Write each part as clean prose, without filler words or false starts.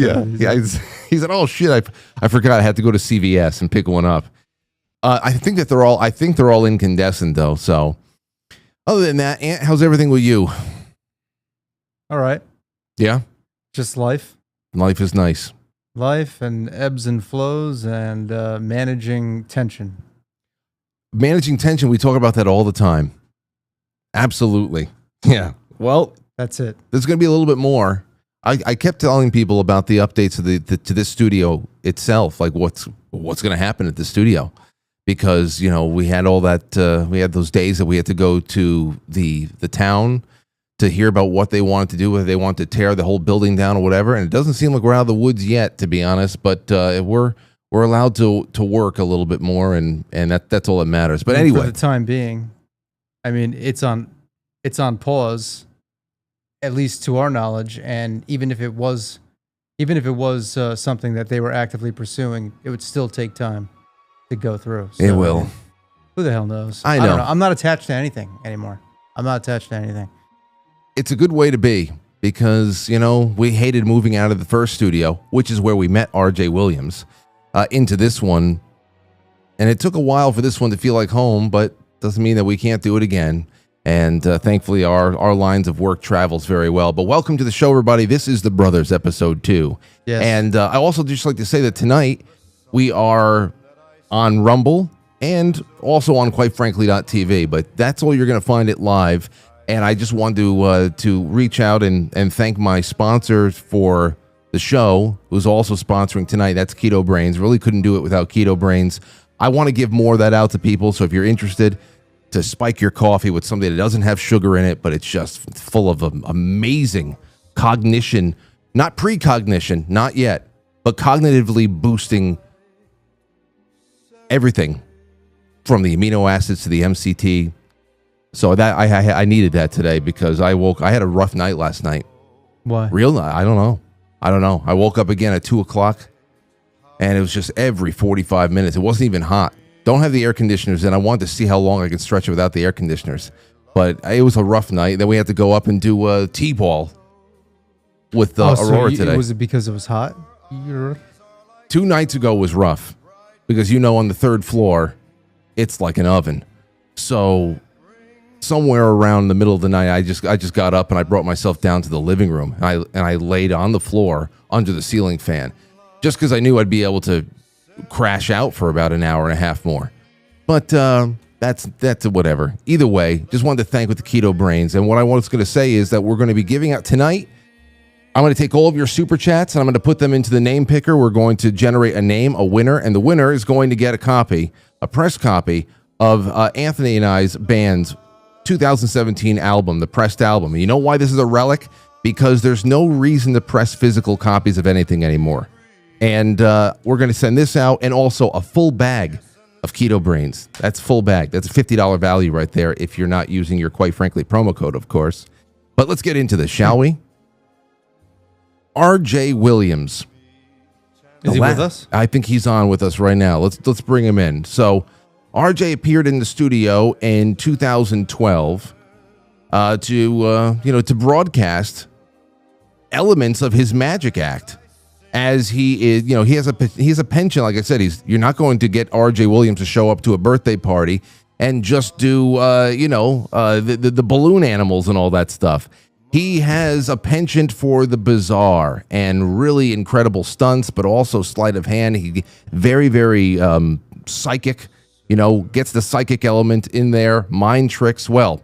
Yeah. He said, "Oh shit, I forgot I had to go to CVS and pick one up." I think they're all incandescent though. So, other than that, Ant, how's everything with you? All right. Yeah, Just life. life is nice. Life and ebbs and flows and managing tension. Managing tension, we talk about that all the time. Absolutely. Yeah. Well, That's it. there's going to be a little bit more. I kept telling people about the updates of to this studio itself, like what's going to happen at the studio, because we had all that we had those days that we had to go to the town to hear about what they wanted to do, whether they want to tear the whole building down or whatever. And it doesn't seem like we're out of the woods yet, to be honest. But we're allowed to work a little bit more, and that's all that matters. But anyway, for the time being, I mean, it's on pause, at least to our knowledge. And even if it was something that they were actively pursuing, it would still take time to go through. So, it will. Who the hell knows? I know. don't know. I'm not attached to anything anymore. I'm not attached to anything. It's a good way to be, because we hated moving out of the first studio, which is where we met R.J. Williams, into this one, and it took a while for this one to feel like home, but doesn't mean that we can't do it again. And thankfully, our lines of work travels very well. But welcome to the show, everybody. This is The Brothers, episode 2. Yes. And I also just like to say that tonight we are on Rumble and also on QuiteFrankly.tv. But that's all you're going to find it live. And I just wanted to reach out and thank my sponsors for the show, who's also sponsoring tonight. That's Keto Brains. Really couldn't do it without Keto Brains. I want to give more of that out to people. So if you're interested to spike your coffee with something that doesn't have sugar in it, but it's just full of amazing cognition, not precognition, not yet, but cognitively boosting everything from the amino acids to the MCT. So that I needed that today, because I had a rough night last night. Why? I don't know. I woke up again at 2:00, and it was just every 45 minutes. It wasn't even hot. Don't have the air conditioners in. I wanted to see how long I could stretch it without the air conditioners. But it was a rough night. Then we had to go up and do a T-ball with Aurora today. Was it because it was hot? 2 nights ago was rough, because on the 3rd floor, it's like an oven. So somewhere around the middle of the night, I just got up and I brought myself down to the living room, and I laid on the floor under the ceiling fan, just because I knew I'd be able to crash out for about an hour and a half more. But that's whatever. Either way, just wanted to thank with the Keto Brains. And what I was going to say is that we're going to be giving out tonight. I'm going to take all of your super chats and I'm going to put them into the name picker. We're going to generate a name, a winner, and the winner is going to get a press copy of Anthony and I's band's 2017 album, the pressed album. And you know why this is a relic? Because there's no reason to press physical copies of anything anymore. And we're going to send this out, and also a full bag of Keto Brains. That's full bag. That's a $50 value right there if you're not using your Quite Frankly promo code, of course. But let's get into this, shall we? R.J. Williams. Is he with us? I think he's on with us right now. Let's bring him in. So R.J. appeared in the studio in 2012 to broadcast elements of his magic act. As he is, he has a penchant. Like I said, you're not going to get R.J. Williams to show up to a birthday party and just do, the balloon animals and all that stuff. He has a penchant for the bizarre and really incredible stunts, but also sleight of hand. He very, very psychic, gets the psychic element in there, mind tricks. Well,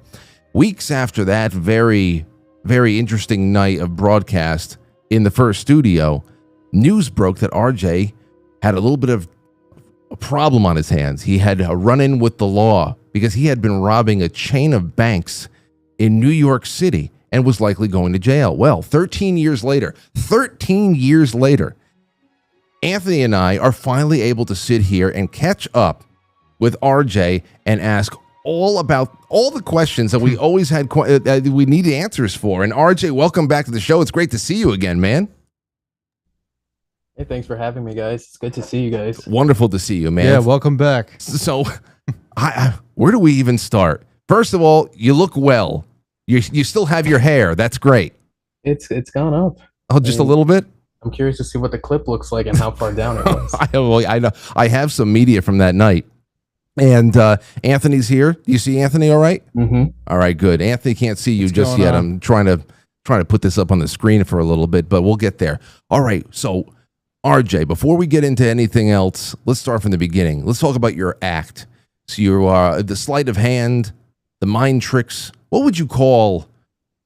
weeks after that very, very interesting night of broadcast in the first studio, news broke that RJ had a little bit of a problem on his hands. He had a run-in with the law because he had been robbing a chain of banks in New York City and was likely going to jail. Well, 13 years later, Anthony and I are finally able to sit here and catch up with RJ and ask all about all the questions that we always had, we needed answers for. And RJ, welcome back to the show. It's great to see you again, man. Hey, thanks for having me, guys. It's good to see you guys. Wonderful to see you, man. Yeah, welcome back. So, where do we even start? First of all, you look well. You still have your hair. That's great. It's gone up. Oh, just a little bit? I'm curious to see what the clip looks like and how far down it was. I know. I have some media from that night. And Anthony's here. Do you see Anthony all right? Mm-hmm. All right, good. Anthony can't see you What's just going yet. on? I'm trying to put this up on the screen for a little bit, but we'll get there. All right. So, RJ, before we get into anything else, let's start from the beginning. Let's talk about your act. So you are the sleight of hand, the mind tricks. What would you call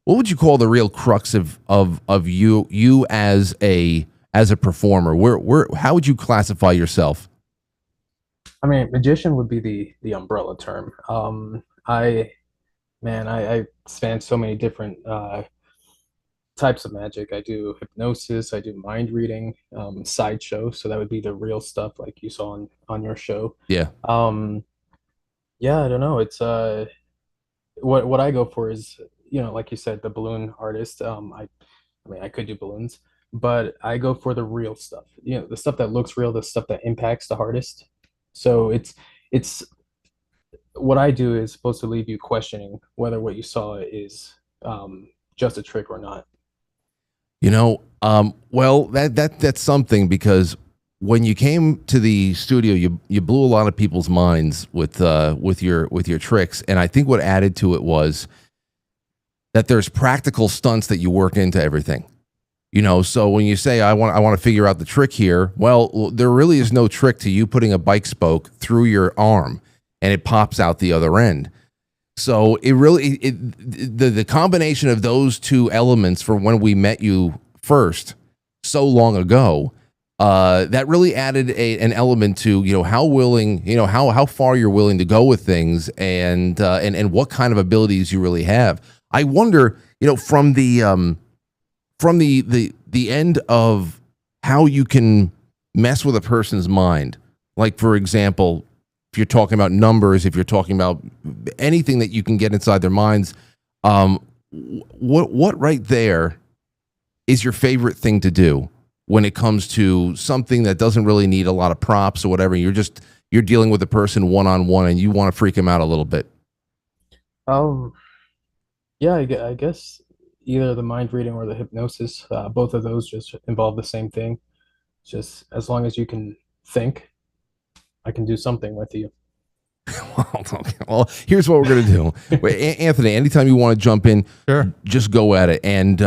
the real crux of you as a performer? Where how would you classify yourself? I mean, magician would be the umbrella term. I span so many different types of magic. I do hypnosis, I do mind reading, sideshow. So that would be the real stuff like you saw on your show. Yeah. Yeah, I don't know. It's what I go for is, like you said, the balloon artist. I mean, I could do balloons, but I go for the real stuff. The stuff that looks real, the stuff that impacts the hardest. So it's what I do is supposed to leave you questioning whether what you saw is just a trick or not. Well, that's something, because when you came to the studio, you blew a lot of people's minds with your tricks, and I think what added to it was that there's practical stunts that you work into everything. So when you say I want to figure out the trick here, well, there really is no trick to you putting a bike spoke through your arm and it pops out the other end. So the combination of those two elements from when we met you first so long ago, that really added an element to how willing, how far you're willing to go with things, and what kind of abilities you really have. I wonder, from the end of how you can mess with a person's mind. Like, for example, if you're talking about numbers, if you're talking about anything that you can get inside their minds, what right there is your favorite thing to do when it comes to something that doesn't really need a lot of props or whatever? You're dealing with a person one-on-one and you want to freak them out a little bit. Yeah, I guess either the mind reading or the hypnosis, both of those just involve the same thing. Just as long as you can think, I can do something with you. Well, here's what we're going to do. Wait, Anthony, anytime you want to jump in, Sure. just go at it. And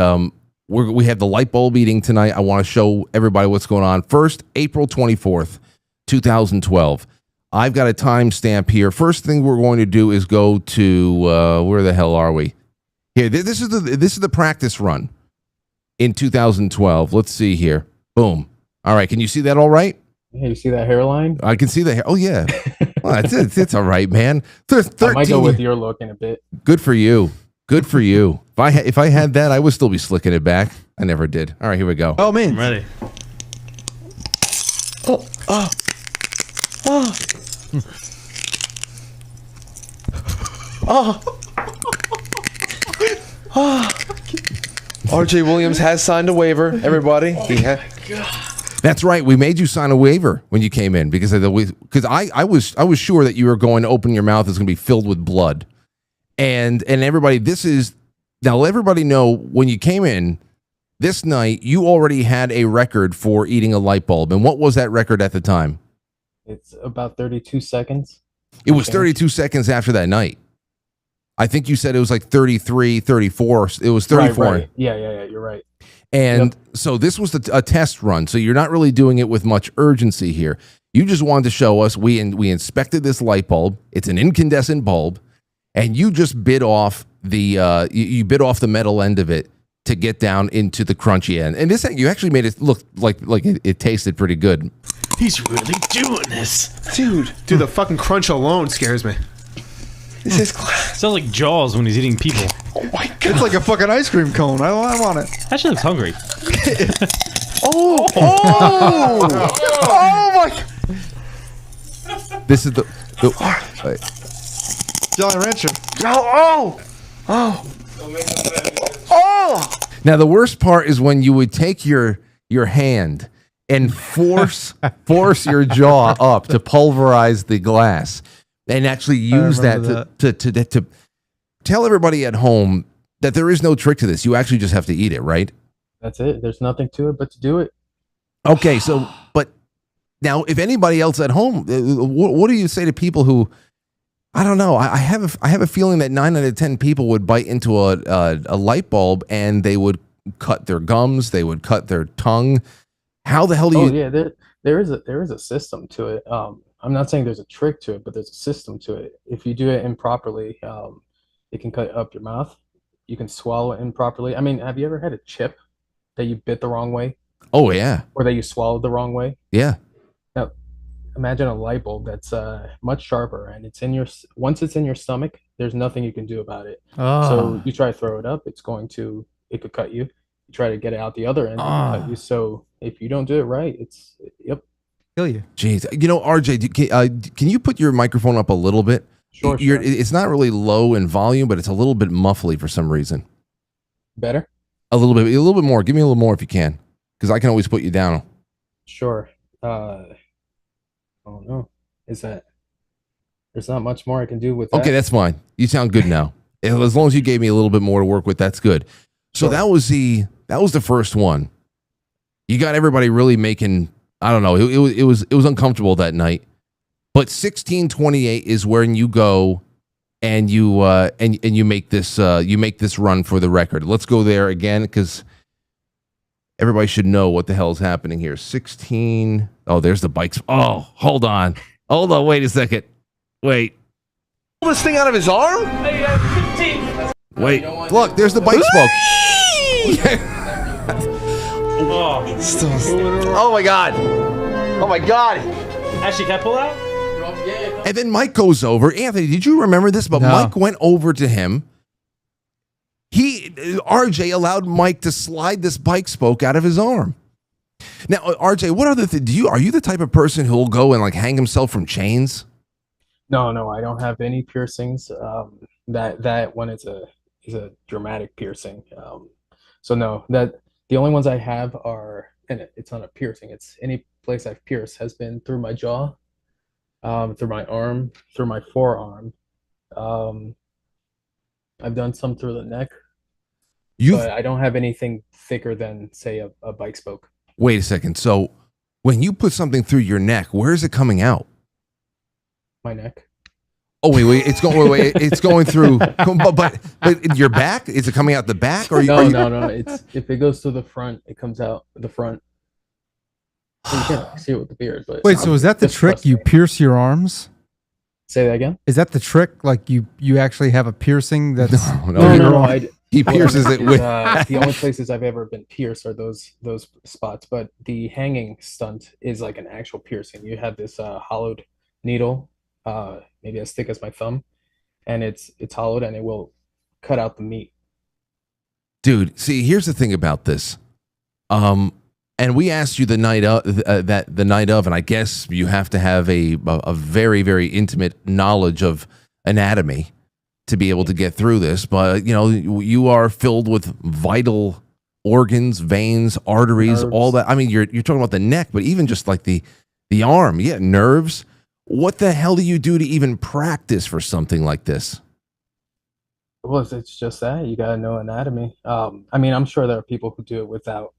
we have the light bulb eating tonight. I want to show everybody what's going on. First, April 24th, 2012. I've got a timestamp here. First thing we're going to do is go to, where the hell are we? Here, this is the practice run in 2012. Let's see here. Boom. All right. Can you see that all right? Hey, you see that hairline? I can see the hair. Oh, yeah. Well, it's all right, man. 13, I might go with your look in a bit. Good for you. Good for you. If I had that, I would still be slicking it back. I never did. All right, here we go. Oh, man. I'm ready. RJ Williams has signed a waiver, everybody. That's right. We made you sign a waiver when you came in because I was sure that you were going to open your mouth. It's going to be filled with blood, and everybody. Let everybody know when you came in this night. You already had a record for eating a light bulb, and what was that record at the time? It's about 32 seconds. It was 32 seconds after that night. I think you said it was like 33, 34. It was 34. Right. Yeah, you're right. And so this was a test run. So you're not really doing it with much urgency here. You just wanted to show us. We inspected this light bulb. It's an incandescent bulb, and you just bit off the you bit off the metal end of it to get down into the crunchy end. And you actually made it look like it tasted pretty good. He's really doing this. Dude, the fucking crunch alone scares me. This is Sounds like Jaws when he's eating people. oh my god. It's like a fucking ice cream cone. I want it. Actually looks hungry. Oh my. This is the Jolly Rancher. Oh. now the worst part is when you would take your hand and force your jaw up to pulverize the glass. And actually use that to tell everybody at home that there is no trick to this. You actually just have to eat it, right? That's it. There's nothing to it but to do it. Okay, so but now if anybody else at home, what do you say to people who I don't know. I have a feeling that 9 out of 10 people would bite into a light bulb and they would cut their gums, they would cut their tongue. How the hell do you? Oh yeah, there is a system to it. I'm not saying there's a trick to it, but there's a system to it. If you do it improperly, it can cut up your mouth. You can swallow it improperly. I mean, have you ever had a chip that you bit the wrong way Oh yeah, or that you swallowed the wrong way? yeah. Now, imagine a light bulb that's much sharper, and once it's in your stomach, there's nothing you can do about it. So you try to throw it up, it could cut you. You try to get it out the other end, it can cut you. So if you don't do it right, yep. Kill you. Jeez, RJ, can you put your microphone up a little bit? Sure. It's not really low in volume, but it's a little bit muffly for some reason. Better? A little bit more. Give me a little more if you can, because I can always put you down. Sure. Oh no. There's not much more I can do with that. Okay, that's fine. You sound good now. As long as you gave me a little bit more to work with, that's good. So Sure. that was the first one. You got everybody really making. I don't know. It was uncomfortable that night. But 1628 is when you go and you and you make this run for the record. Let's go there again because everybody should know what the hell is happening here. 16. Oh, there's the bikes. Oh, hold on. Wait a second. Wait. Pull this thing out of his arm? Wait. Look, there's the bike smoke. Oh my god. Oh my god. Actually, can I pull out? And then Mike goes over. Anthony, did you remember this? But No. Mike went over to him. RJ allowed Mike to slide this bike spoke out of his arm. Now, RJ, what other thing are you the type of person who will go and like hang himself from chains? No, I don't have any piercings. That one is a dramatic piercing. So no, that the only ones I have are, and it's not a piercing. It's any place I've pierced has been through my jaw, through my arm, through my forearm. I've done some through the neck, but I don't have anything thicker than, say, a bike spoke. Wait a second. So when you put something through your neck, where is it coming out? My neck. Oh wait, it's going through. But your back? Is it coming out the back? Or No. It's if it goes to the front, it comes out the front. So you can't see it with the beard, but Wait, so is that the trick? You pierce your arms? say that again? Is that the trick? Like you actually have a piercing that's No. He pierces it with. The only places I've ever been pierced are those spots, but the hanging stunt is like an actual piercing. You have this hollowed needle, maybe as thick as my thumb, and it's hollowed and it will cut out the meat. Dude, see, here's the thing about this. And we asked you the night of and I guess you have to have a very, very intimate knowledge of anatomy to be able to get through this. But you are filled with vital organs, veins, arteries, Nerves. all that. I mean, you're talking about the neck, but even just like the arm, yeah, nerves. What the hell do you do to even practice for something like this? Well, it's just that you gotta know anatomy. I mean, I'm sure there are people who do it without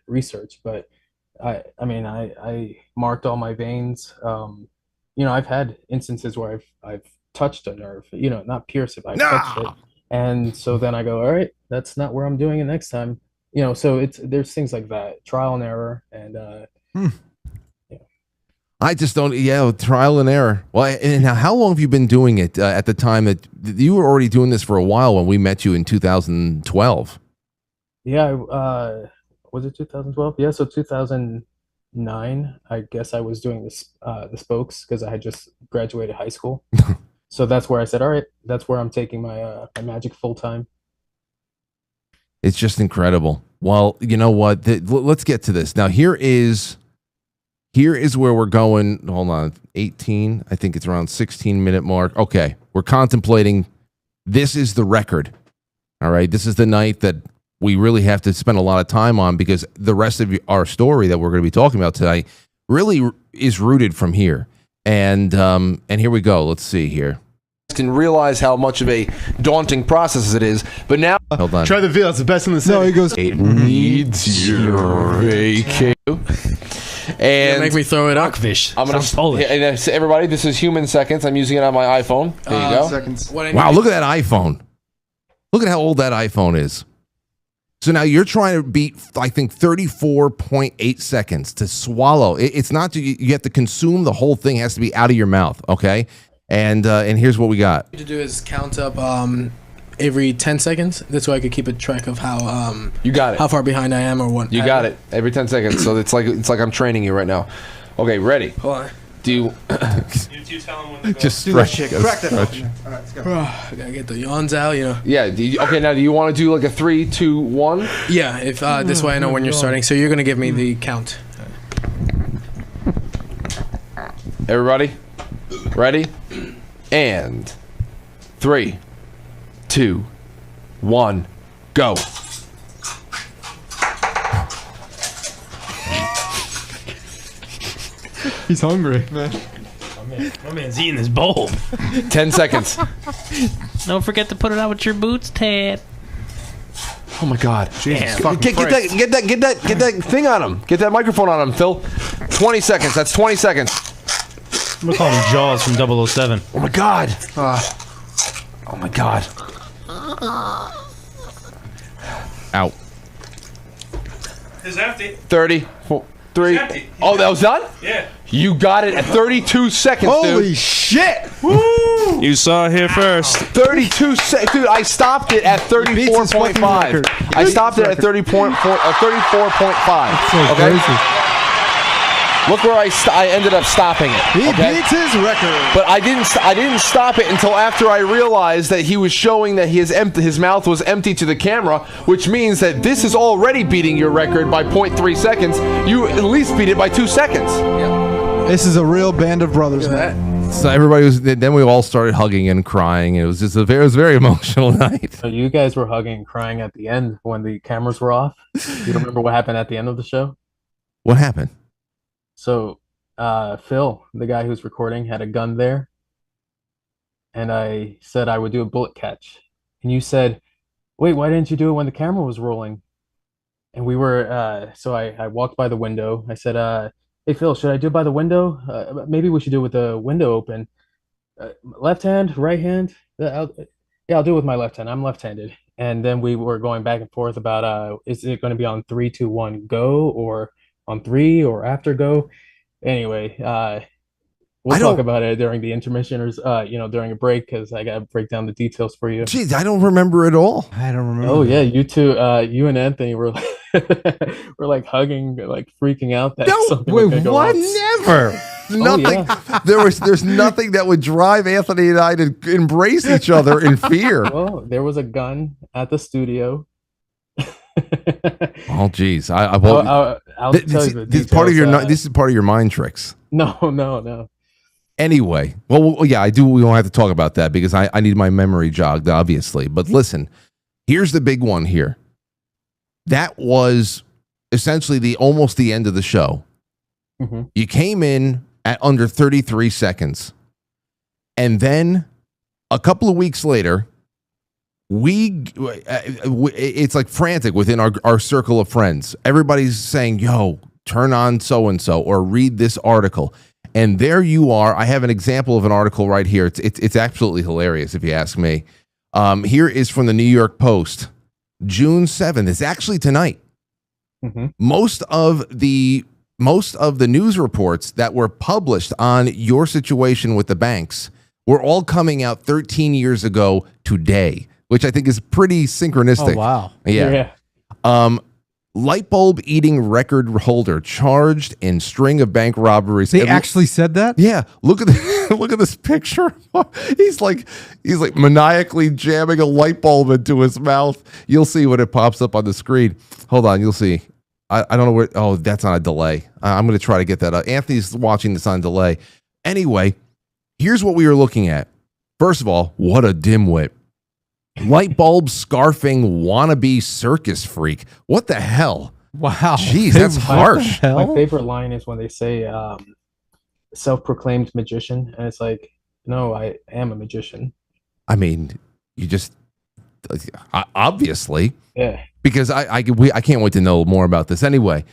research, but I marked all my veins. I've had instances where I've touched a nerve, not pierced it, but I've touched it. And so then I go, all right, that's not where I'm doing it next time. So there's things like that, trial and error, and I just don't. Yeah, trial and error. Well, and now, how long have you been doing it? At the time that you were already doing this for a while when we met you in 2012. yeah, was it 2012? Yeah, so 2009, I guess I was doing the spokes because I had just graduated high school. So that's where I said, all right, that's where I'm taking my magic full time. It's just incredible. Well, you know what? Let's get to this now. Here is where we're going. Hold on, 18. I think it's around 16-minute mark. Okay, we're contemplating. This is the record. All right, this is the night that we really have to spend a lot of time on because the rest of our story that we're going to be talking about tonight really is rooted from here. And here we go. Let's see here. and realize how much of a daunting process it is. But now, Hold on. Try the veal. It's the best in the city. No, he goes. it needs your vacation. And Make me throw it up. Fish. I'm gonna Sounds Polish. and everybody, this is human seconds. I'm using it on my iPhone. There you go. Seconds. What I Wow, need- look at that iPhone. Look at how old that iPhone is. So now you're trying to beat, I think, 34.8 seconds to swallow. It's not, you have to consume the whole thing. It has to be out of your mouth, okay? And here's what we got. to do is count up every 10 seconds. That's why I could keep a track of how You got it. how far behind I am or what. You got it. Every 10 seconds. So it's like I'm training you right now. Okay, ready? Hold on. Do you You tell him when to go. Just Do that stretch. shit. Crack that stretch. open. All right, let's go. I gotta get the yawns out, you know. Yeah, okay, now do you want to do like a 3, 2, 1? Yeah, if this way I know when you're starting. So you're gonna give me the count. Everybody? Ready? And 3, 2, 1, go. He's hungry, man. My man's eating his bowl. 10 seconds. Don't forget to put it out with your boots, Ted. Oh my god. Jesus Damn. fucking Get that thing on him. Get that microphone on him, Phil. 20 seconds. That's 20 seconds. I'm gonna call him Jaws from 007. Oh my god. Oh my god. Out. It's empty. 30, 3. It's empty. Oh, that was done? Yeah. You got it at 32 seconds, Holy dude. shit! You saw it here first. 32 seconds. Dude, I stopped it at beats his fucking 34.5. record. I stopped it at 34.5. Okay? Look where I ended up stopping it. He okay? beats his record. But I didn't stop it until after I realized that he was showing that his mouth was empty to the camera, which means that this is already beating your record by 0.3 seconds. You at least beat it by 2 seconds. This is a real band of brothers, Look at man. that. So everybody was, then we all started hugging and crying. It was just it was a very emotional night. So you guys were hugging and crying at the end when the cameras were off. You remember what happened at the end of the show? What happened? So Phil, the guy who's recording, had a gun there, and I said I would do a bullet catch, and you said, "Wait, why didn't you do it when the camera was rolling?" And we were so I walked by the window. I said, "Hey Phil, should I do it by the window? Maybe we should do it with the window open. Left hand, right hand? I'll do it with my left hand. I'm left-handed." And then we were going back and forth about is it going to be on 3, 2, 1, go, or on 3 or after go. Anyway, we'll talk about it during the intermission or during a break, because I gotta break down the details for you. Jeez, I don't remember at all. I don't remember. Oh yeah, you two, you and Anthony were were like hugging, like freaking out that something was gonna go what? wrong. Never. Nothing. There's nothing that would drive Anthony and I to embrace each other in fear. Well, there was a gun at the studio. Oh, geez. I'll tell you the This is part of details, your this is part of your mind tricks. No. Anyway, well, yeah, I do. We don't have to talk about that because I need my memory jogged, obviously. But listen, here's the big one here. That was essentially almost the end of the show. Mm-hmm. You came in at under 33 seconds, and then a couple of weeks later, it's like frantic within our circle of friends. Everybody's saying, "Yo, turn on so and so," or read this article. And there you are. I have an example of an article right here. It's absolutely hilarious if you ask me. Here is from the New York Post, June 7th. It's actually tonight. Mm-hmm. Most of the news reports that were published on your situation with the banks were all coming out 13 years ago today, which I think is pretty synchronistic. Oh, wow. Yeah. Lightbulb eating record holder charged in string of bank robberies. They actually said that? Yeah. Look at look at this picture. He's like maniacally jamming a light bulb into his mouth. You'll see when it pops up on the screen. Hold on, you'll see. I don't know where. Oh, that's on a delay. I'm going to try to get that up. Anthony's watching this on delay. Anyway, here's what we were looking at. First of all, what a dimwit. Lightbulb scarfing wannabe circus freak. What the hell? Wow. Jeez, that's harsh. My favorite line is when they say self-proclaimed magician, and it's like, no, I am a magician. I mean, you just obviously, Yeah. because I can't wait to know more about this. Anyway,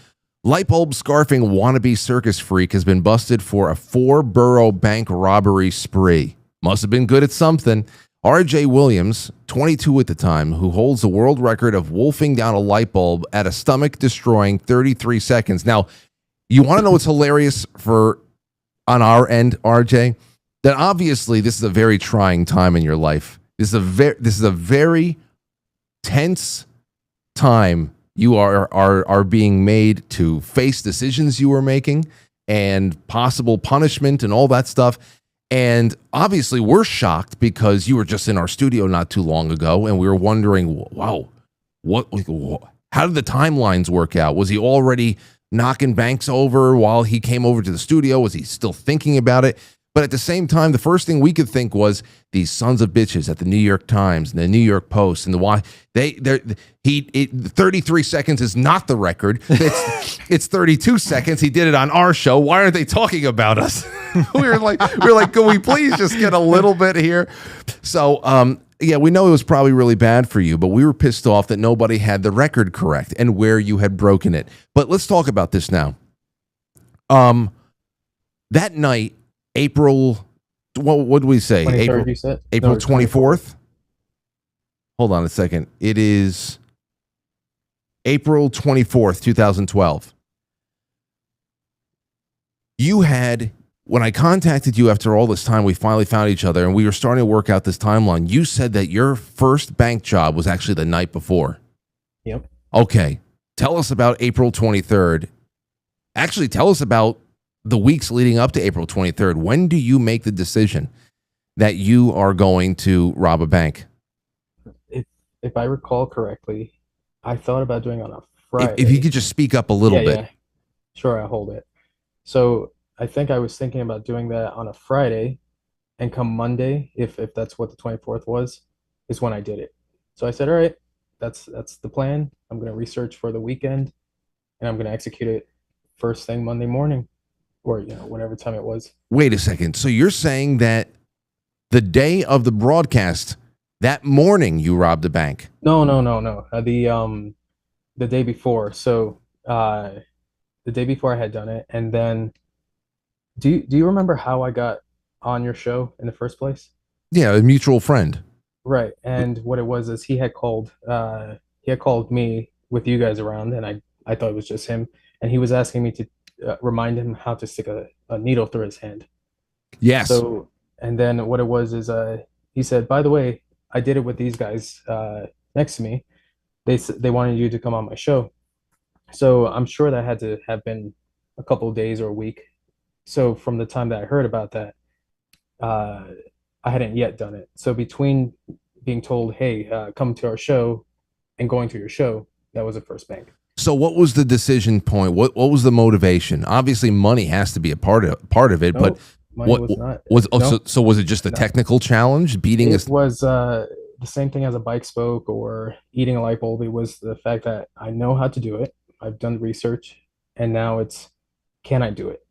Lightbulb scarfing wannabe circus freak has been busted for a 4-borough bank robbery spree. Must have been good at something. R.J. Williams, 22 at the time, who holds the world record of wolfing down a light bulb at a stomach-destroying 33 seconds. Now, you want to know what's hilarious for on our end, RJ? That obviously this is a very trying time in your life. This is a very tense time. You are being made to face decisions you are making and possible punishment and all that stuff. And obviously we're shocked because you were just in our studio not too long ago and we were wondering, wow, how did the timelines work out? Was he already knocking banks over while he came over to the studio? Was he still thinking about it? But at the same time, the first thing we could think was these sons of bitches at the New York Times and the New York Post and the why 33 seconds is not the record. It's 32 seconds. He did it on our show. Why aren't they talking about us? we were like, can we please just get a little bit here? So, yeah, we know it was probably really bad for you, but we were pissed off that nobody had the record correct and where you had broken it. But let's talk about this now. That night, April, what did we say? 23rd, you said? April No, 24th? Hold on a second. It is April 24th, 2012. You had, when I contacted you after all this time, we finally found each other and we were starting to work out this timeline. You said that your first bank job was actually the night before. Yep. Okay. Tell us about April 23rd. Actually, tell us about the weeks leading up to April 23rd. When do you make the decision that you are going to rob a bank? If I recall correctly, I thought about doing it on a Friday. If you could just speak up a little bit. Yeah. Sure, I'll hold it. So I think I was thinking about doing that on a Friday, and come Monday, if that's what the 24th was, is when I did it. So I said, all right, that's the plan. I'm going to research for the weekend, and I'm going to execute it first thing Monday morning, or whatever time it was. Wait a second. So you're saying that the day of the broadcast, that morning, you robbed a bank? No. The day before. So the day before I had done it, and then do you remember how I got on your show in the first place? Yeah, a mutual friend. Right. And what it was is he had called me with you guys around, and I thought it was just him, and he was asking me to remind him how to stick a needle through his hand. Yes. So, and then what it was is he said, by the way, I did it with these guys next to me. They wanted you to come on my show. So I'm sure that had to have been a couple of days or a week. So from the time that I heard about that, I hadn't yet done it. So between being told, hey, come to our show, and going to your show, that was the first bank. So what was the decision point? What was the motivation? Obviously, money has to be a part of it, No, but money what was not. was No. so was it just a technical challenge beating It was the same thing as a bike spoke or eating a light bulb. It was the fact that I know how to do it. I've done the research, and now it's, can I do it?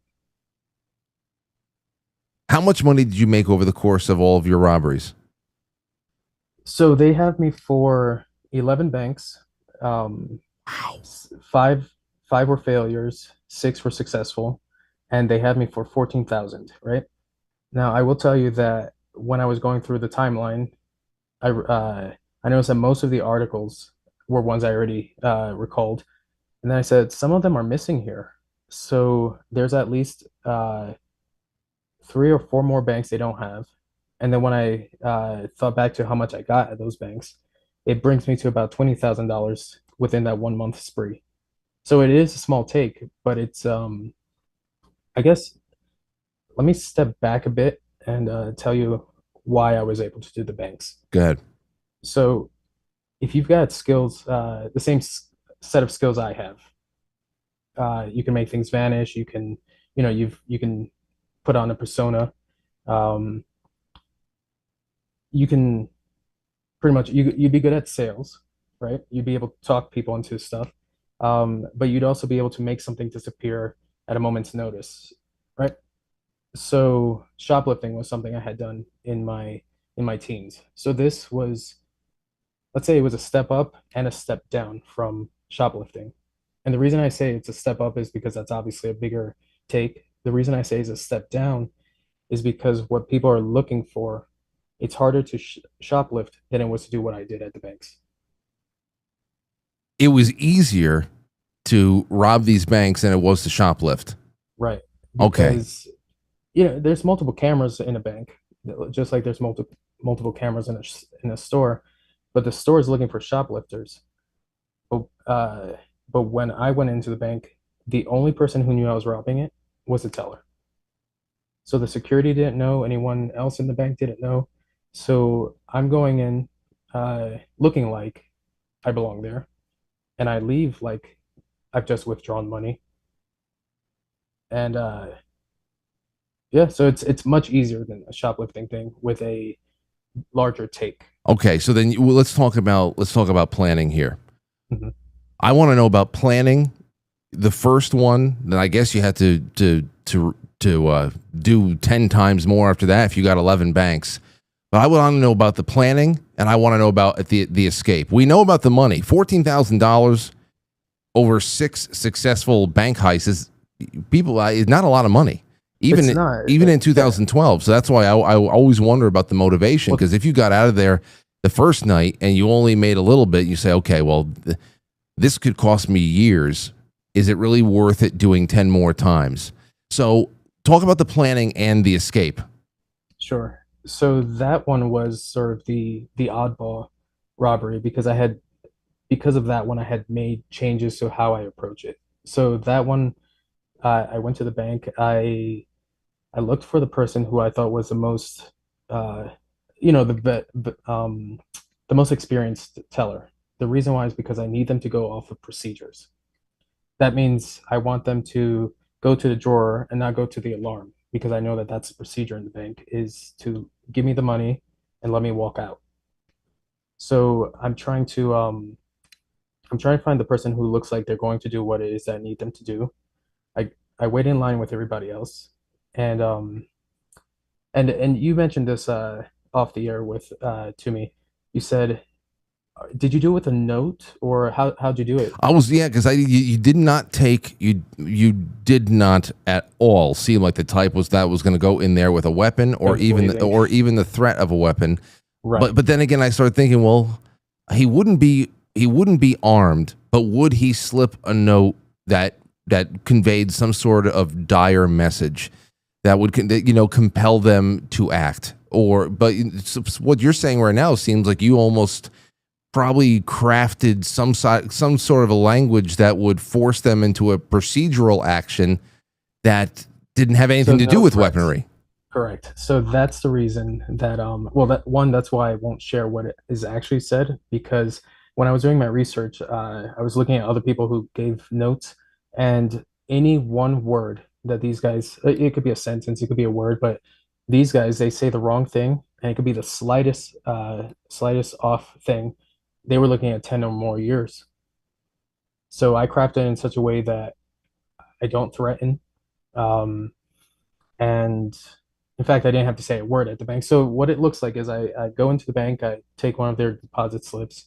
How much money did you make over the course of all of your robberies? So they have me for 11 banks. Wow. Five were failures, 6 were successful, and they have me for 14,000, right? Now, I will tell you that when I was going through the timeline, I noticed that most of the articles were ones I already recalled. And then I said, some of them are missing here. So there's at least 3 or 4 more banks they don't have. And then when I thought back to how much I got at those banks, it brings me to about $20,000 within that 1 month spree. So it is a small take, but it's, I guess, let me step back a bit and tell you why I was able to do the banks. Go ahead. So if you've got skills, the same set of skills I have, you can make things vanish. You can, you can put on a persona. You can pretty much, you'd be good at sales, right? You'd be able to talk people into stuff. But you'd also be able to make something disappear at a moment's notice, right? So shoplifting was something I had done in my in my teens. So this was, let's say it was a step up and a step down from shoplifting. And the reason I say it's a step up is because that's obviously a bigger take. The reason I say it's a step down is because what people are looking for, it's harder to shoplift than it was to do what I did at the banks. It was easier to rob these banks than it was to shoplift. Right. Okay. Because, there's multiple cameras in a bank, just like there's multiple cameras in a store, but the store is looking for shoplifters. But when I went into the bank, the only person who knew I was robbing it was the teller. So the security didn't know, anyone else in the bank didn't know. So I'm going in looking like I belong there, and I leave like I've just withdrawn money. And yeah, so it's much easier than a shoplifting thing with a larger take. Okay, so then let's talk about planning here. Mhm. I want to know about planning. The first one, then I guess you had to do 10 times more after that if you got 11 banks. But I want to know about the planning, and I want to know about the escape. We know about the money, $14,000 over 6 successful bank heists is not a lot of money. Even in 2012. So that's why I always wonder about the motivation, because if you got out of there the first night and you only made a little bit, you say, okay, well, this could cost me years. Is it really worth it doing 10 more times? So talk about the planning and the escape. Sure. So that one was sort of the oddball robbery because of that one I had made changes to how I approach it. So that one, I went to the bank. I looked for the person who I thought was the most, the most experienced teller. The reason why is because I need them to go off of procedures. That means I want them to go to the drawer and not go to the alarm, because I know that that's the procedure in the bank, is to give me the money and let me walk out. So I'm trying to find the person who looks like they're going to do what it is that I need them to do. I wait in line with everybody else, and you mentioned this off the air with to me. You said, did you do it with a note, or how'd you do it? Because you did not did not at all seem like the type was going to go in there with a weapon or even the threat of a weapon. Right. But then again, I started thinking, well, he wouldn't be armed, but would he slip a note that conveyed some sort of dire message that would compel them to act? But what you're saying right now seems like you almost probably crafted some sort of a language that would force them into a procedural action that didn't have anything to do with weaponry. Correct. So that's the reason that that's why I won't share what it is actually said, because when I was doing my research, I was looking at other people who gave notes, and any one word that these guys, it could be a sentence, it could be a word, but these guys, they say the wrong thing, and it could be the slightest off thing. They were looking at 10 or more years. So I crafted it in such a way that I don't threaten. And in fact, I didn't have to say a word at the bank. So what it looks like is I go into the bank, I take one of their deposit slips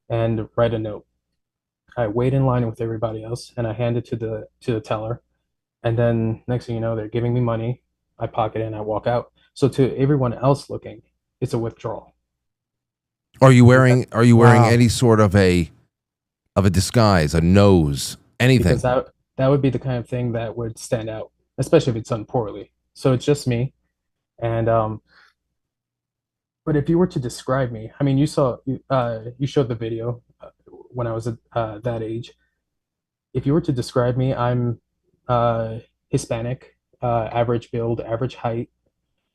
and write a note. I wait in line with everybody else, and I hand it to the teller. And then next thing you know, they're giving me money. I pocket it and I walk out. So to everyone else looking, it's a withdrawal. Are you wearing any sort of a disguise, a nose, anything? Because that would be the kind of thing that would stand out, especially if it's done poorly. So it's just me. And but if you were to describe me, I mean, you showed the video when I was that age. If you were to describe me, I'm Hispanic, average build, average height.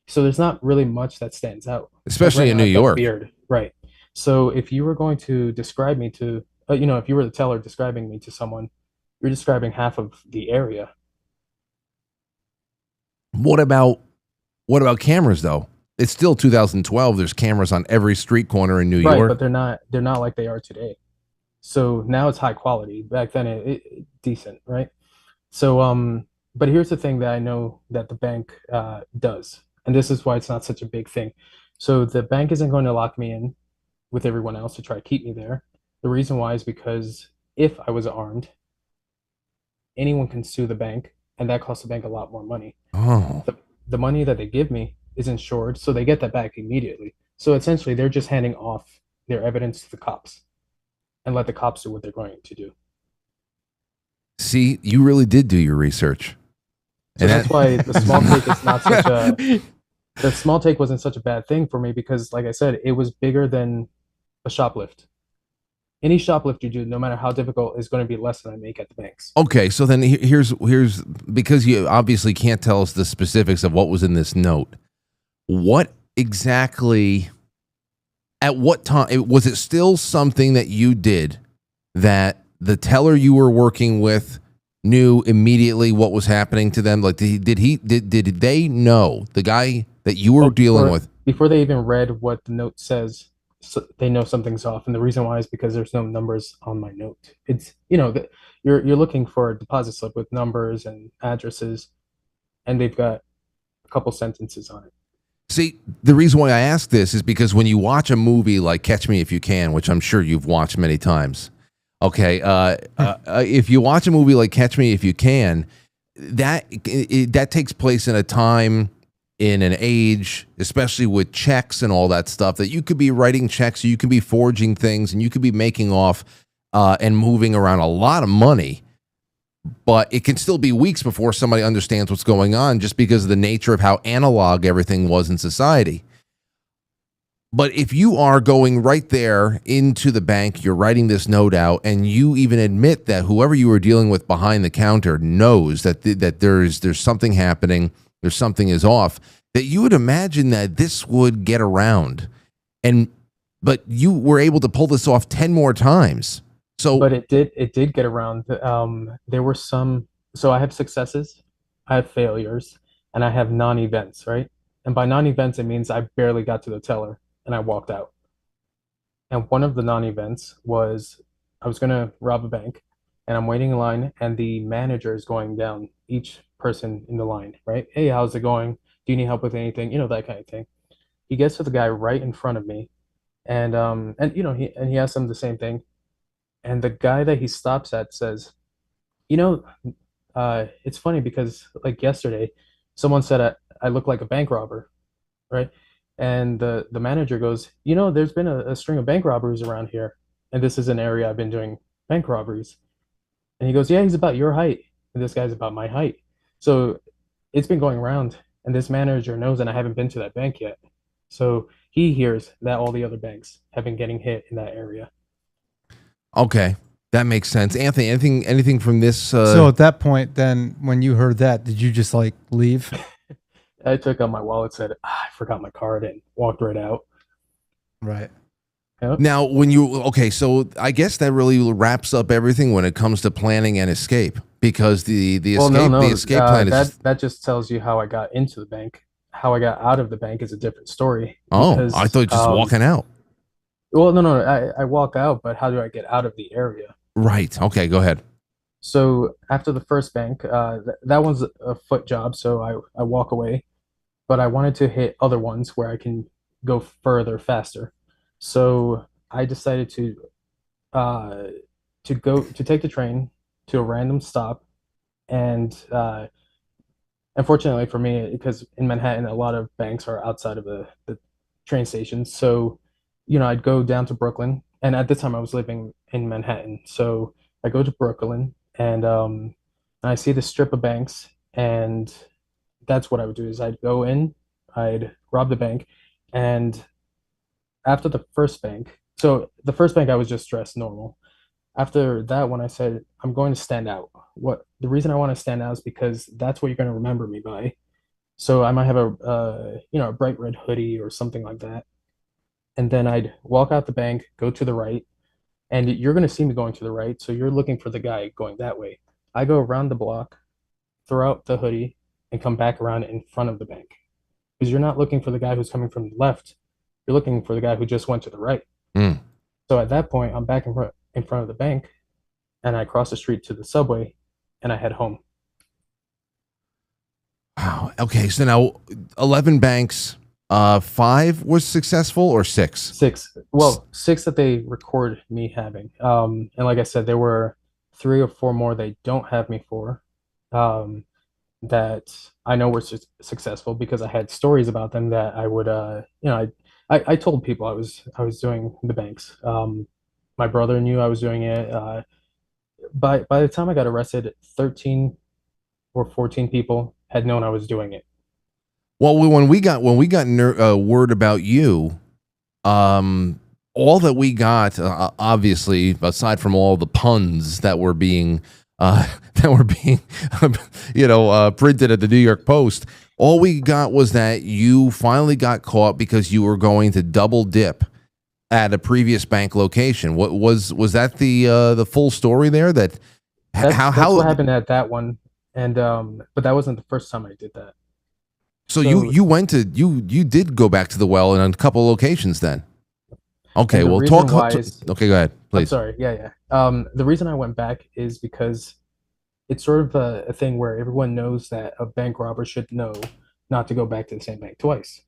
So there's not really much that stands out, especially in New York. Beard, right? So if you were going to describe me to, if you were the teller describing me to someone, you're describing half of the area. What about cameras though? It's still 2012. There's cameras on every street corner in New York. Right, but they're not like they are today. So now it's high quality. Back then it decent, right? So but here's the thing that I know that the bank does, and this is why it's not such a big thing. So the bank isn't going to lock me in with everyone else to try to keep me there. The reason why is because if I was armed, anyone can sue the bank, and that costs the bank a lot more money. Oh, The money that they give me is insured, so they get that back immediately. So essentially, they're just handing off their evidence to the cops and let the cops do what they're going to do. see, you really did do your research. So that's why the small take is not such a. The small take wasn't such a bad thing for me because, like I said, it was bigger than a shoplift. Any shoplift you do, no matter how difficult, is going to be less than I make at the banks. Okay, so then here's because you obviously can't tell us the specifics of what was in this note. What exactly, at what time, was it still something that you did that the teller you were working with knew immediately what was happening to them? Like, did they know, the guy that you were dealing with? Before they even read what the note says, so they know something's off, and the reason why is because there's no numbers on my note. It's you're looking for a deposit slip with numbers and addresses, and they've got a couple sentences on it. See, the reason why I ask this is because when you watch a movie like Catch Me If You Can, which I'm sure you've watched many times, okay, if you watch a movie like Catch Me If You Can, that takes place in a time, in an age, especially with checks and all that stuff, that you could be writing checks, you could be forging things, and you could be making off and moving around a lot of money. But it can still be weeks before somebody understands what's going on, just because of the nature of how analog everything was in society. But if you are going right there into the bank, you're writing this note out, and you even admit that whoever you were dealing with behind the counter knows that there's something happening, there's something is off, that you would imagine that this would get around. But you were able to pull this off 10 more times. So, but it did get around. There were some. So I have successes, I have failures, and I have non-events, right? And by non-events, it means I barely got to the teller and I walked out. And one of the non-events was I was gonna rob a bank, and I'm waiting in line, and the manager is going down each person in the line, right? Hey, how's it going? Do you need help with anything? That kind of thing. He gets to the guy right in front of me, and he asks him the same thing. And the guy that he stops at says, you know, it's funny because like yesterday, someone said I look like a bank robber, right? And the manager goes, there's been a string of bank robberies around here, and this is an area I've been doing bank robberies. And he goes, yeah, he's about your height, and this guy's about my height. So it's been going around, and this manager knows, and I haven't been to that bank yet. So he hears that all the other banks have been getting hit in that area. okay, that makes sense. Anthony, anything from this? So at that point, then, when you heard that, did you just like leave? I took out my wallet, said, I forgot my card, and walked right out. Right. Yep. Now, so I guess that really wraps up everything when it comes to planning an escape, because the escape plan is that just tells you how I got into the bank. How I got out of the bank is a different story. Oh, because, I thought just walking out. Well, no, I walk out, but how do I get out of the area? Right. Okay, go ahead. So after the first bank, that one's a foot job, so I walk away, but I wanted to hit other ones where I can go further faster. So I decided to take the train to a random stop, and unfortunately for me, because in Manhattan a lot of banks are outside of the train stations, so I'd go down to Brooklyn, and at the time I was living in Manhattan, so I go to Brooklyn, and I see the strip of banks, and that's what I would do is I'd go in, I'd rob the bank, and after the first bank, so the first bank I was just dressed normal. After that one, I said I'm going to stand out. What the reason I want to stand out is because that's what you're going to remember me by. So I might have a bright red hoodie or something like that, and then I'd walk out the bank, go to the right, and you're going to see me going to the right. So you're looking for the guy going that way. I go around the block, throw out the hoodie, and come back around in front of the bank, because you're not looking for the guy who's coming from the left. You're looking for the guy who just went to the right. Mm. So at that point, I'm back in front of the bank, and I cross the street to the subway, and I head home. Wow. Okay, so now 11 banks. 5 was successful or 6? Six. Well, six that they record me having. And like I said, there were 3 or 4 more they don't have me for. Um, that I know were successful because I had stories about them that I would, I told people I was doing the banks. My brother knew I was doing it. By the time I got arrested, 13 or 14 people had known I was doing it. Well, when we got word about you, all that we got, obviously, aside from all the puns that were being printed at the New York Post, all we got was that you finally got caught because you were going to double dip at a previous bank location. What was that the full story there? That's what happened at that one, and but that wasn't the first time I did that. So you did go back to the well in a couple locations then. Okay, well, talk. Okay, go ahead, please. I'm sorry. Yeah. The reason I went back is because it's sort of a thing where everyone knows that a bank robber should know not to go back to the same bank twice.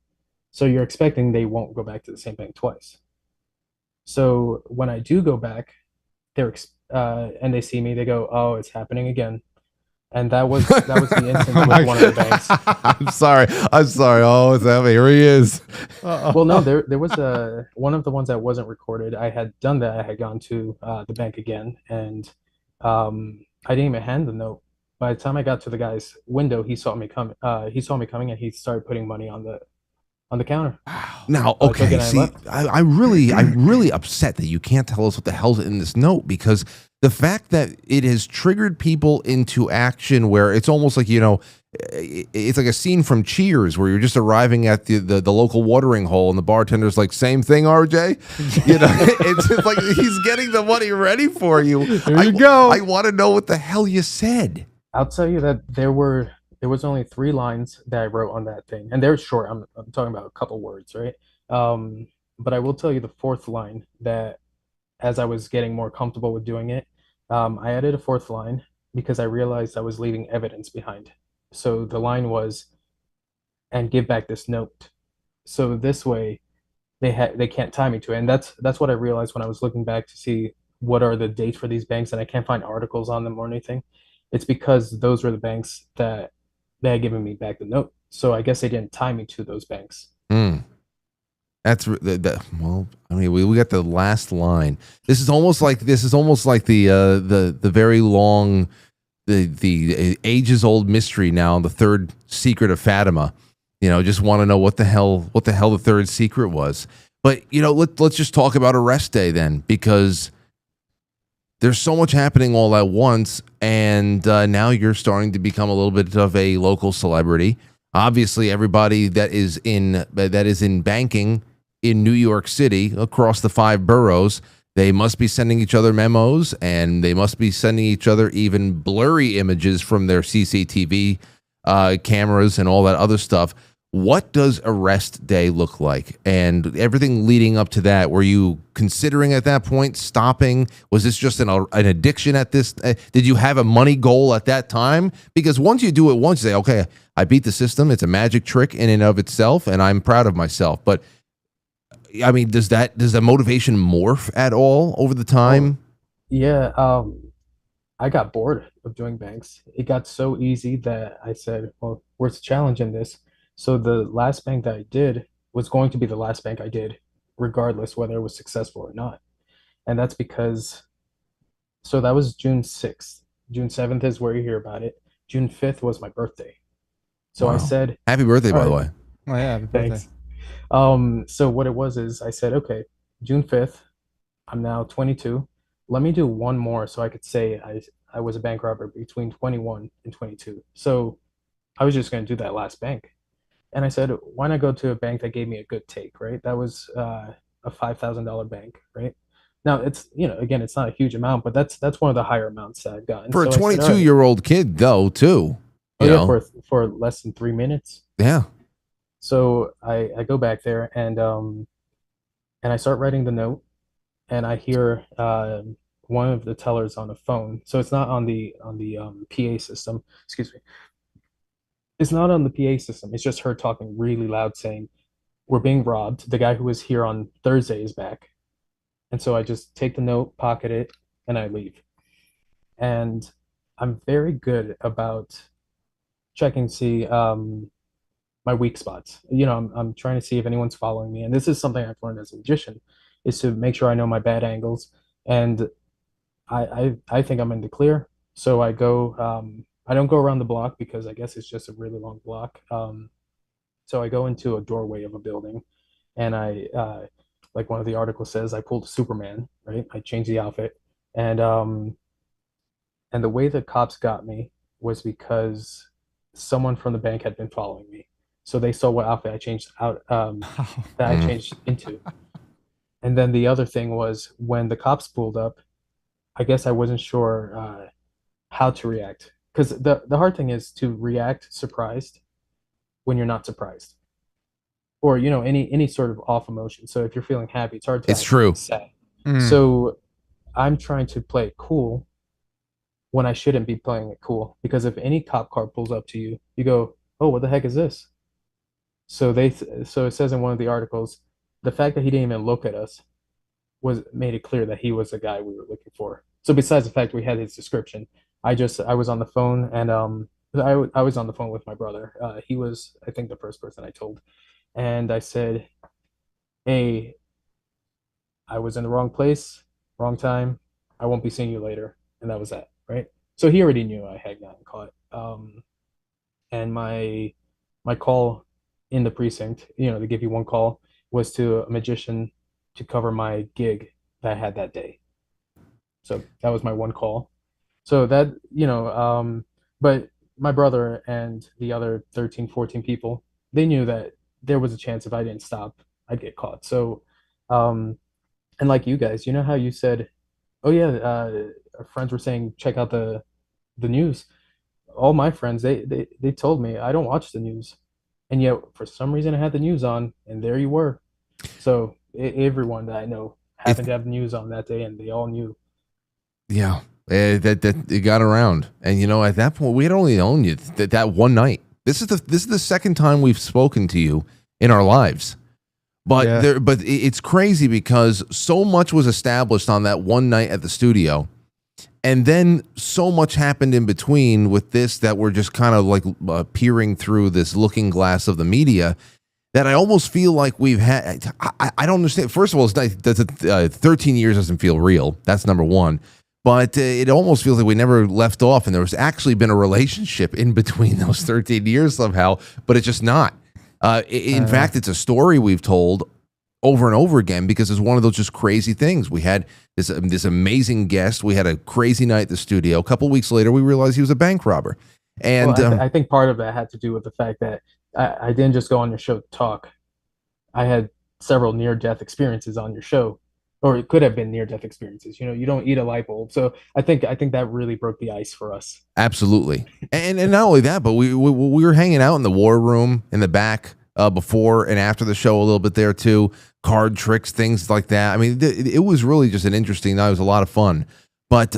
So you're expecting they won't go back to the same bank twice. So when I do go back, and they see me, they go, "Oh, it's happening again." And that was the instance with one of the banks. I'm sorry. Oh, is that here he is? Well, no, there was one of the ones that wasn't recorded. I had done that. I had gone to the bank again, and I didn't even hand the note. By the time I got to the guy's window, he saw me coming. And he started putting money on the counter. Now, okay, see, I'm really upset that you can't tell us what the hell's in this note, because the fact that it has triggered people into action where it's almost like, it's like a scene from Cheers where you're just arriving at the local watering hole and the bartender's like, "Same thing, RJ." It's just like he's getting the money ready for you. There you go. I want to know what the hell you said. I'll tell you that there was only 3 lines that I wrote on that thing, and they're short. I'm talking about a couple words, right? But I will tell you the 4th line that, as I was getting more comfortable with doing it, I added a 4th line because I realized I was leaving evidence behind. So the line was, "And give back this note." So this way, they can't tie me to it, and that's what I realized when I was looking back to see what are the dates for these banks, and I can't find articles on them or anything. It's because those were the banks that they had given me back the note. So I guess they didn't tie me to those banks. That's well. I mean, we got the last line. This is almost like the very long, the ages old mystery now. The third secret of Fatima. Just want to know what the hell the third secret was. But let's just talk about arrest day then, because there's so much happening all at once, and now you're starting to become a little bit of a local celebrity. Obviously, everybody that is in banking in New York City, across the 5 boroughs, they must be sending each other memos, and they must be sending each other even blurry images from their CCTV cameras and all that other stuff. What does arrest day look like? And everything leading up to that, were you considering at that point stopping? Was this just an addiction at this? Did you have a money goal at that time? Because once you do it once, you say, "Okay, I beat the system. It's a magic trick in and of itself, and I'm proud of myself." But I mean, does the motivation morph at all over the time? Yeah, I got bored of doing banks. It got so easy that I said, "Well, where's the challenge in this?" So the last bank that I did was going to be the last bank I did, regardless whether it was successful or not. And that's because, so that was June 6th. June 7th is where you hear about it. June 5th was my birthday. So I said, "Happy birthday," by the way. Oh yeah, happy birthday. Thanks. So what it was is I said, "Okay, June 5th, I'm now 22. Let me do one more so I could say I was a bank robber between 21 and 22. So I was just going to do that last bank. And I said, "Why not go to a bank that gave me a good take," right? That was a $5,000 bank, right? Now it's, again, it's not a huge amount, but that's one of the higher amounts that I've gotten. For a 22-year-old kid, though, too. For less than 3 minutes. Yeah. So I go back there and I start writing the note, and I hear one of the tellers on the phone. So it's not on the PA system. Excuse me. It's not on the PA system. It's just her talking really loud saying, we're being robbed. The guy who was here on Thursday is back. And so I just take the note, pocket it, and I leave. And I'm very good about checking to see my weak spots. I'm trying to see if anyone's following me. And this is something I've learned as a magician, is to make sure I know my bad angles. And I think I'm in the clear. So I go, I don't go around the block because I guess it's just a really long block. So I go into a doorway of a building, and like one of the articles says, I pulled a Superman, right? I changed the outfit, and the way the cops got me was because someone from the bank had been following me, so they saw what outfit I changed out, that I changed into. And then the other thing was when the cops pulled up, I guess I wasn't sure how to react, because the hard thing is to react surprised when you're not surprised, or any sort of off emotion. So if you're feeling happy, it's hard to It's act true. sad. So I'm trying to play it cool when I shouldn't be playing it cool, because if any cop car pulls up to you, you go, "Oh, what the heck is this?" So so it says in one of the articles, the fact that he didn't even look at us made it clear that he was the guy we were looking for. So besides the fact we had his description, I was on the phone, and I was on the phone with my brother. He was, I think, the first person I told, and I said, "Hey, I was in the wrong place, wrong time. I won't be seeing you later," and that was that, right? So he already knew I had gotten caught. And my call in the precinct, to give you one call, was to a magician to cover my gig that I had that day. So that was my one call. So that, but my brother and the other 13, 14 people, they knew that there was a chance if I didn't stop, I'd get caught. So, and like you guys, you know how you said, "Oh yeah, our friends were saying check out the news." All my friends, they told me I don't watch the news, and yet for some reason I had the news on, and there you were. So everyone that I know happened to have the news on that day, and they all knew. Yeah, that it got around, and at that point we had only known you that one night. This is the second time we've spoken to you in our lives, but Yeah. it's crazy because so much was established on that one night at the studio, and then so much happened in between with this that we're just kind of like peering through this looking glass of the media. That I almost feel like we've had. I don't understand. First of all, it's not, 13 years doesn't feel real. That's number one. But it almost feels like we never left off, and there was actually been a relationship in between those 13 years somehow, but it's just not. In fact, it's a story we've told over and over again because it's one of those just crazy things. We had this amazing guest. We had a crazy night at the studio. A couple weeks later, we realized he was a bank robber. And Well, I think part of that had to do with the fact that I didn't just go on your show to talk. I had several near-death experiences on your show, or it could have been near-death experiences. You don't eat a light bulb, so I think that really broke the ice for us. absolutely, and not only that, but we were hanging out in the war room in the back before and after the show a little bit there too. Card tricks, things like that. I mean, it was really just an interesting night. It was a lot of fun, but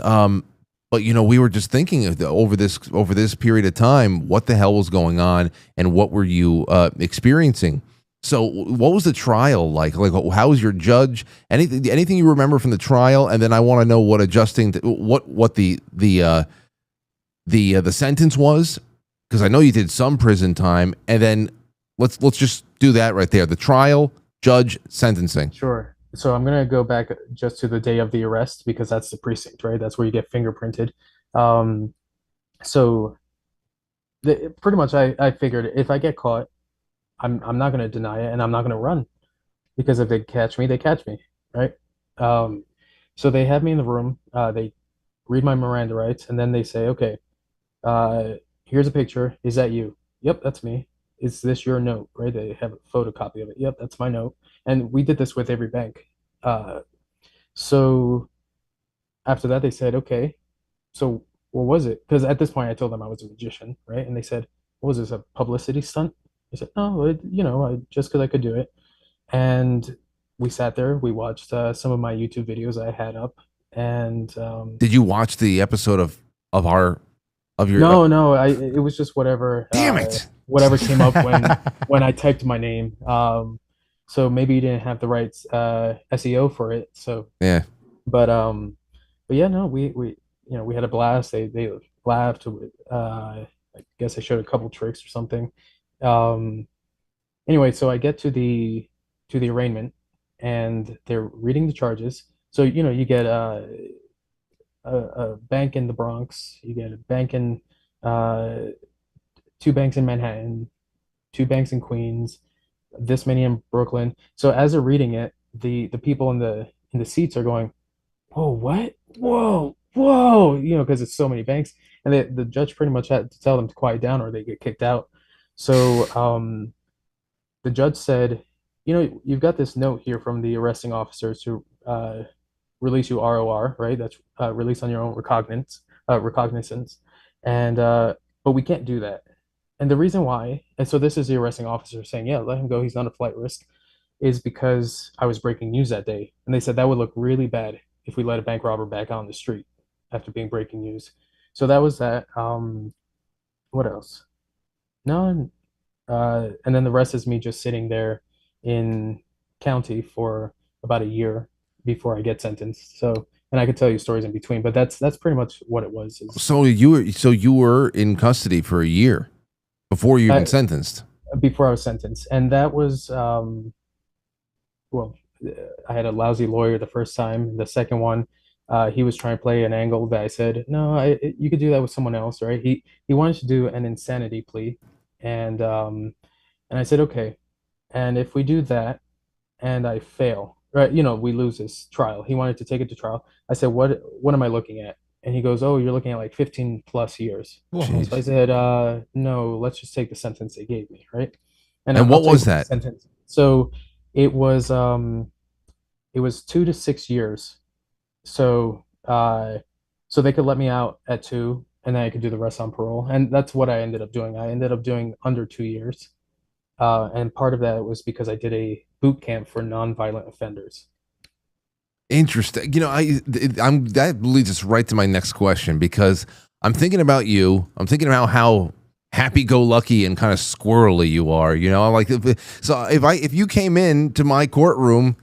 we were just thinking over this period of time, what the hell was going on, and what were you experiencing? So, what was the trial like? Like, how was your judge? Anything you remember from the trial? And then I want to know what the sentence was, because I know you did some prison time. And then let's just do that right there. The trial, judge, sentencing. Sure. So I'm gonna go back just to the day of the arrest because that's the precinct, right? That's where you get fingerprinted. So pretty much I figured if I get caught, I'm not gonna deny it and I'm not gonna run, because if they catch me, they catch me, right? So they have me in the room. They read my Miranda rights, and then they say, "Okay, here's a picture. Is that you?" "Yep, that's me." "Is this your note?" Right? They have a photocopy of it. "Yep, that's my note." And we did this with every bank. So after that, they said, "Okay, so what was it?" Because at this point, I told them I was a magician, right? And they said, "What was this, a publicity stunt?" I said, "No, just because I could do it." And we sat there. We watched some of my YouTube videos I had up, and Did you watch the episode of your? no, it was just whatever. Damn it! Whatever came up when I typed my name. So maybe you didn't have the right SEO for it. So, Yeah. but yeah, no, we had a blast. They laughed. I guess I showed a couple tricks or something. Um, anyway, so I get to the arraignment, and they're reading the charges. So you get a bank in the Bronx, you get a bank in uh, two banks in Manhattan, two banks in Queens, this many in Brooklyn. So as they're reading it, the people in the seats are going, "Whoa, what? Whoa, whoa!" Because it's so many banks, and the judge pretty much had to tell them to quiet down or they get kicked out. So the judge said, you've got this note here from the arresting officers to release you ROR, right? That's release on your own recognizance, and but we can't do that. And the reason why, and so this is the arresting officer saying, yeah, let him go. He's not a flight risk, is because I was breaking news that day, and they said that would look really bad if we let a bank robber back out on the street after being breaking news. So that was that. What else? No, and then the rest is me just sitting there in county for about a year before I get sentenced. So, and I could tell you stories in between, but that's pretty much what it was. So you were in custody for a year before you even I, sentenced. before I was sentenced, and that was well, I had a lousy lawyer the first time. The second one, he was trying to play an angle that I said, no, you could do that with someone else, right? He wanted to do an insanity plea, and I said, okay. And if we do that and I fail, right, we lose this trial. He wanted to take it to trial. I said, what am I looking at? And he goes, oh, you're looking at like 15 plus years. Jeez. So I said, no, let's just take the sentence they gave me, right? And And I'll what tell you was what the that? sentence. So it was it was 2 to 6 years. So so they could let me out at 2, and then I could do the rest on parole. And that's what I ended up doing. I ended up doing under 2 years. And part of that was because I did a boot camp for nonviolent offenders. Interesting. I'm that leads us right to my next question because I'm thinking about you. I'm thinking about how happy-go-lucky and kind of squirrely you are. Like if you came in to my courtroom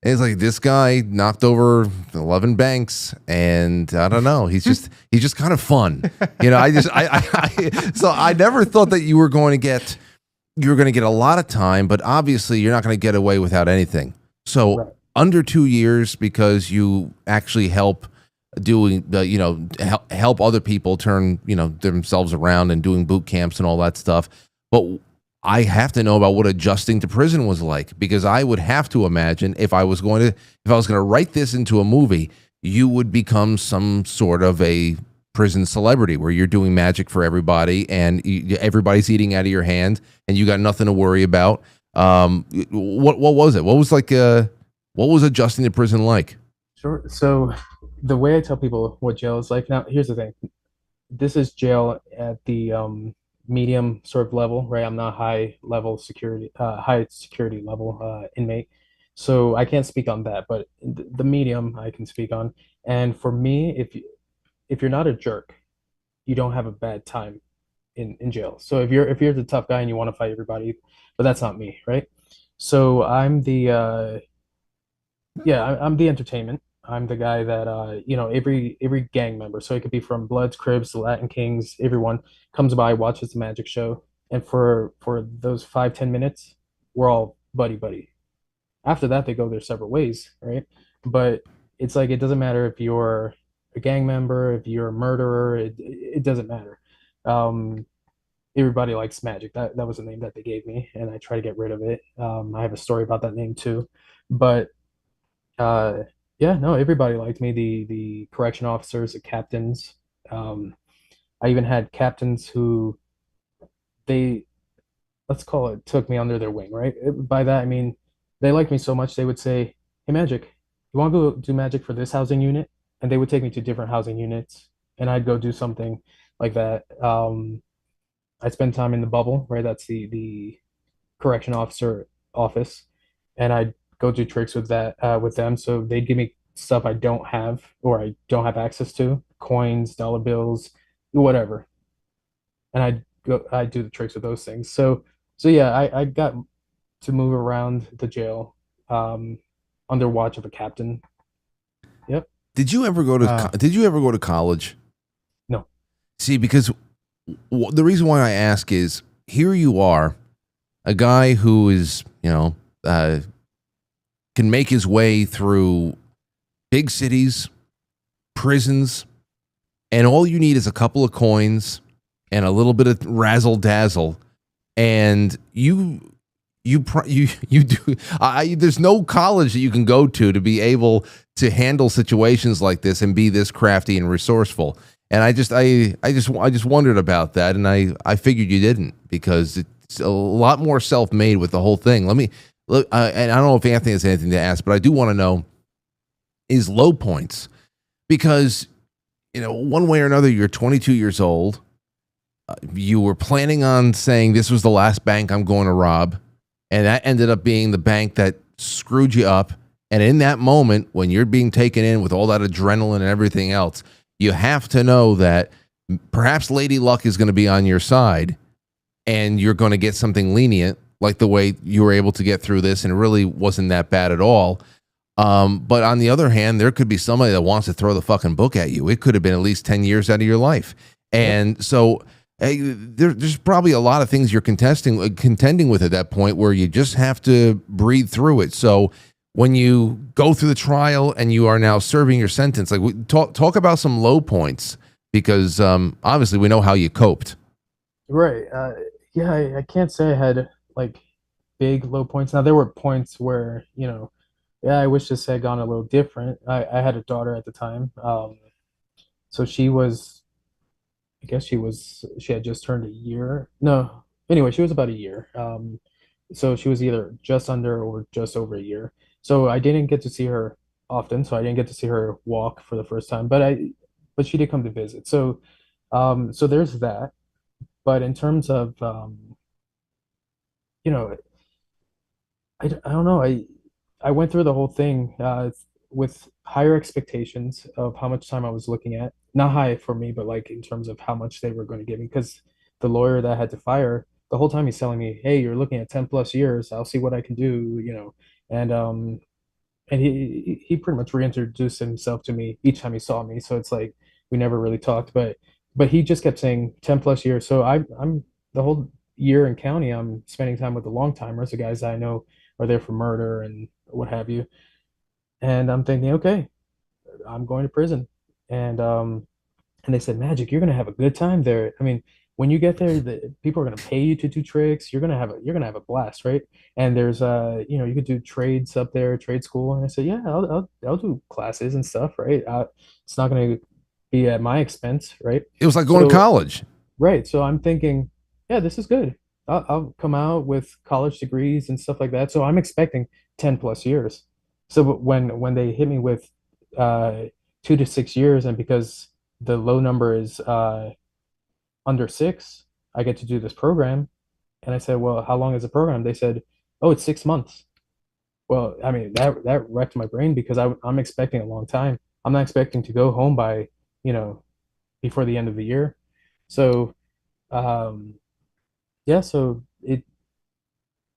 and it's like this guy knocked over 11 banks, and I don't know, he's just kind of fun. So I never thought that you were going to get a lot of time, but obviously you're not going to get away without anything. So. Right. Under 2 years because you actually help help other people turn themselves around and doing boot camps and all that stuff. But I have to know about what adjusting to prison was like, because I would have to imagine if I was going to write this into a movie, you would become some sort of a prison celebrity where you're doing magic for everybody and everybody's eating out of your hand and you got nothing to worry about. What was it? What was adjusting to prison like? Sure. So the way I tell people what jail is like, now here's the thing. This is jail at the medium sort of level, right? I'm not high security level inmate. So I can't speak on that, but the medium I can speak on. And for me, if you're not a jerk, you don't have a bad time in jail. So if you're the tough guy and you want to fight everybody, but that's not me, right? So I'm the I'm the entertainment. I'm the guy that every gang member. So it could be from Bloods, Crips, the Latin Kings, everyone comes by, watches the magic show, and for those 5-10 minutes, we're all buddy buddy. After that, they go their separate ways, right? But it's like it doesn't matter if you're a gang member, if you're a murderer, it doesn't matter. Um, Everybody likes magic. That was the name that they gave me, and I try to get rid of it. I have a story about that name too, but uh, yeah, no, everybody liked me. The correction officers, the captains. Um, I even had captains who they let's call it took me under their wing, right? By that I mean they liked me so much they would say, "Hey, Magic, you want to go do magic for this housing unit?" And they would take me to different housing units, and I'd go do something like that. I spend time in the bubble, right? That's the correction officer office, and I go do tricks with that with them. So they'd give me stuff I don't have or I don't have access to, coins, dollar bills, whatever, and I do the tricks with those things. So yeah, I got to move around the jail, um, under watch of a captain. Yep. Did you ever go to Wow. Did you ever go to college? No. See, because the reason why I ask is here you are, a guy who is, can make his way through big cities, prisons, and all you need is a couple of coins and a little bit of razzle dazzle, and you do. There's no college that you can go to be able to handle situations like this and be this crafty and resourceful. And I just wondered about that, and I figured you didn't, because it's a lot more self-made with the whole thing. Let me look, and I don't know if Anthony has anything to ask, but I do want to know is low points, because one way or another, you're 22 years old. You were planning on saying this was the last bank I'm going to rob, and that ended up being the bank that screwed you up. And in that moment, when you're being taken in with all that adrenaline and everything else, you have to know that perhaps Lady Luck is going to be on your side, and you're going to get something lenient, like the way you were able to get through this, and it really wasn't that bad at all. But on the other hand, there could be somebody that wants to throw the fucking book at you. It could have been at least 10 years out of your life. And so there's probably a lot of things you're contending with at that point, where you just have to breathe through it. So when you go through the trial and you are now serving your sentence, like talk about some low points, because obviously we know how you coped. Right. Yeah, I can't say I had like big low points. Now there were points where, yeah, I wish this had gone a little different. I had a daughter at the time. So she was, I guess she had just turned a year. No, anyway, she was about a year. So she was either just under or just over a year. So I didn't get to see her often. So I didn't get to see her walk for the first time, but she did come to visit. So there's that. But in terms of, you know, I don't know. I went through the whole thing with higher expectations of how much time I was looking at. Not high for me, but like in terms of how much they were going to give me. Because the lawyer that I had to fire, the whole time he's telling me, "Hey, you're looking at 10 plus years. I'll see what I can do." And he pretty much reintroduced himself to me each time he saw me. So it's like we never really talked, but he just kept saying 10 plus years. So I'm the whole year in county, I'm spending time with the long timers, the guys I know are there for murder and what have you. And I'm thinking, okay, I'm going to prison. And and they said, Magic, you're gonna have a good time there. I mean, when you get there, people are gonna pay you to do tricks. You're gonna have a blast, right? And there's you could do trades up there, trade school. And I said, yeah, I'll do classes and stuff, right? It's not gonna be at my expense, right? It was like going to So college. right. So I'm thinking, yeah, this is good. I'll come out with college degrees and stuff like that. So I'm expecting 10 plus years. So when they hit me with uh 2 to 6 years, and because the low number is under six, I get to do this program. And I said, well, how long is the program? They said, oh, it's 6 months. Well, I mean, that wrecked my brain, because I'm expecting a long time. I'm not expecting to go home by, you know, before the end of the year. So, um, yeah, so it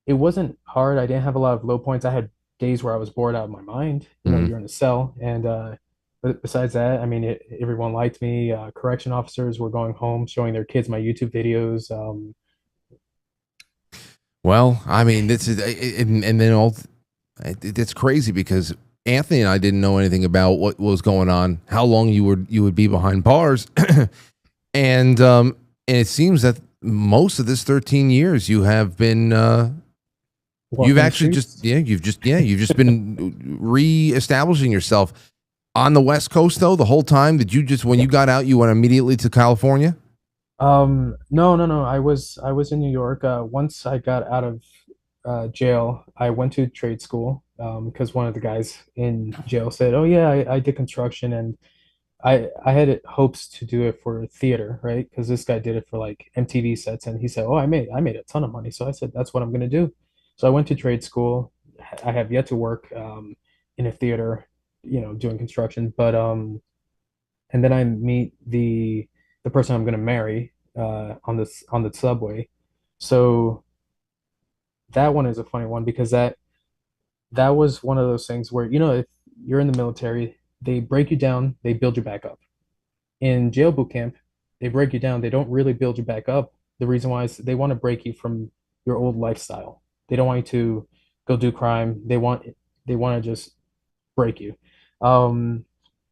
wasn't hard. I didn't have a lot of low points. I had days where I was bored out of my mind. Mhm. You're in a cell, and but besides that, I mean, everyone liked me. Correction officers were going home, showing their kids my YouTube videos. Well, I mean, this is, and then it's crazy, because Anthony and I didn't know anything about what was going on, how long you would be behind bars, and it seems that most of this 13 years you have been Walking you've the actually streets. you've just been re-establishing yourself on the West Coast, though, the whole time. Did you just, when you got out, you went immediately to California? No, no, no. I was in New York. Once I got out of jail, I went to trade school because one of the guys in jail said, "Oh yeah, I did construction," and I had hopes to do it for theater, right? Because this guy did it for like MTV sets, and he said, "Oh, I made a ton of money." So I said, "That's what I'm gonna do." So I went to trade school. I have yet to work in a theater, doing construction, but and then I meet the person I'm gonna marry on the subway. So that one is a funny one because that was one of those things where, if you're in the military, they break you down, they build you back up. In jail boot camp, they break you down, they don't really build you back up. The reason why is they want to break you from your old lifestyle. They don't want you to go do crime. They want to just break you. Um,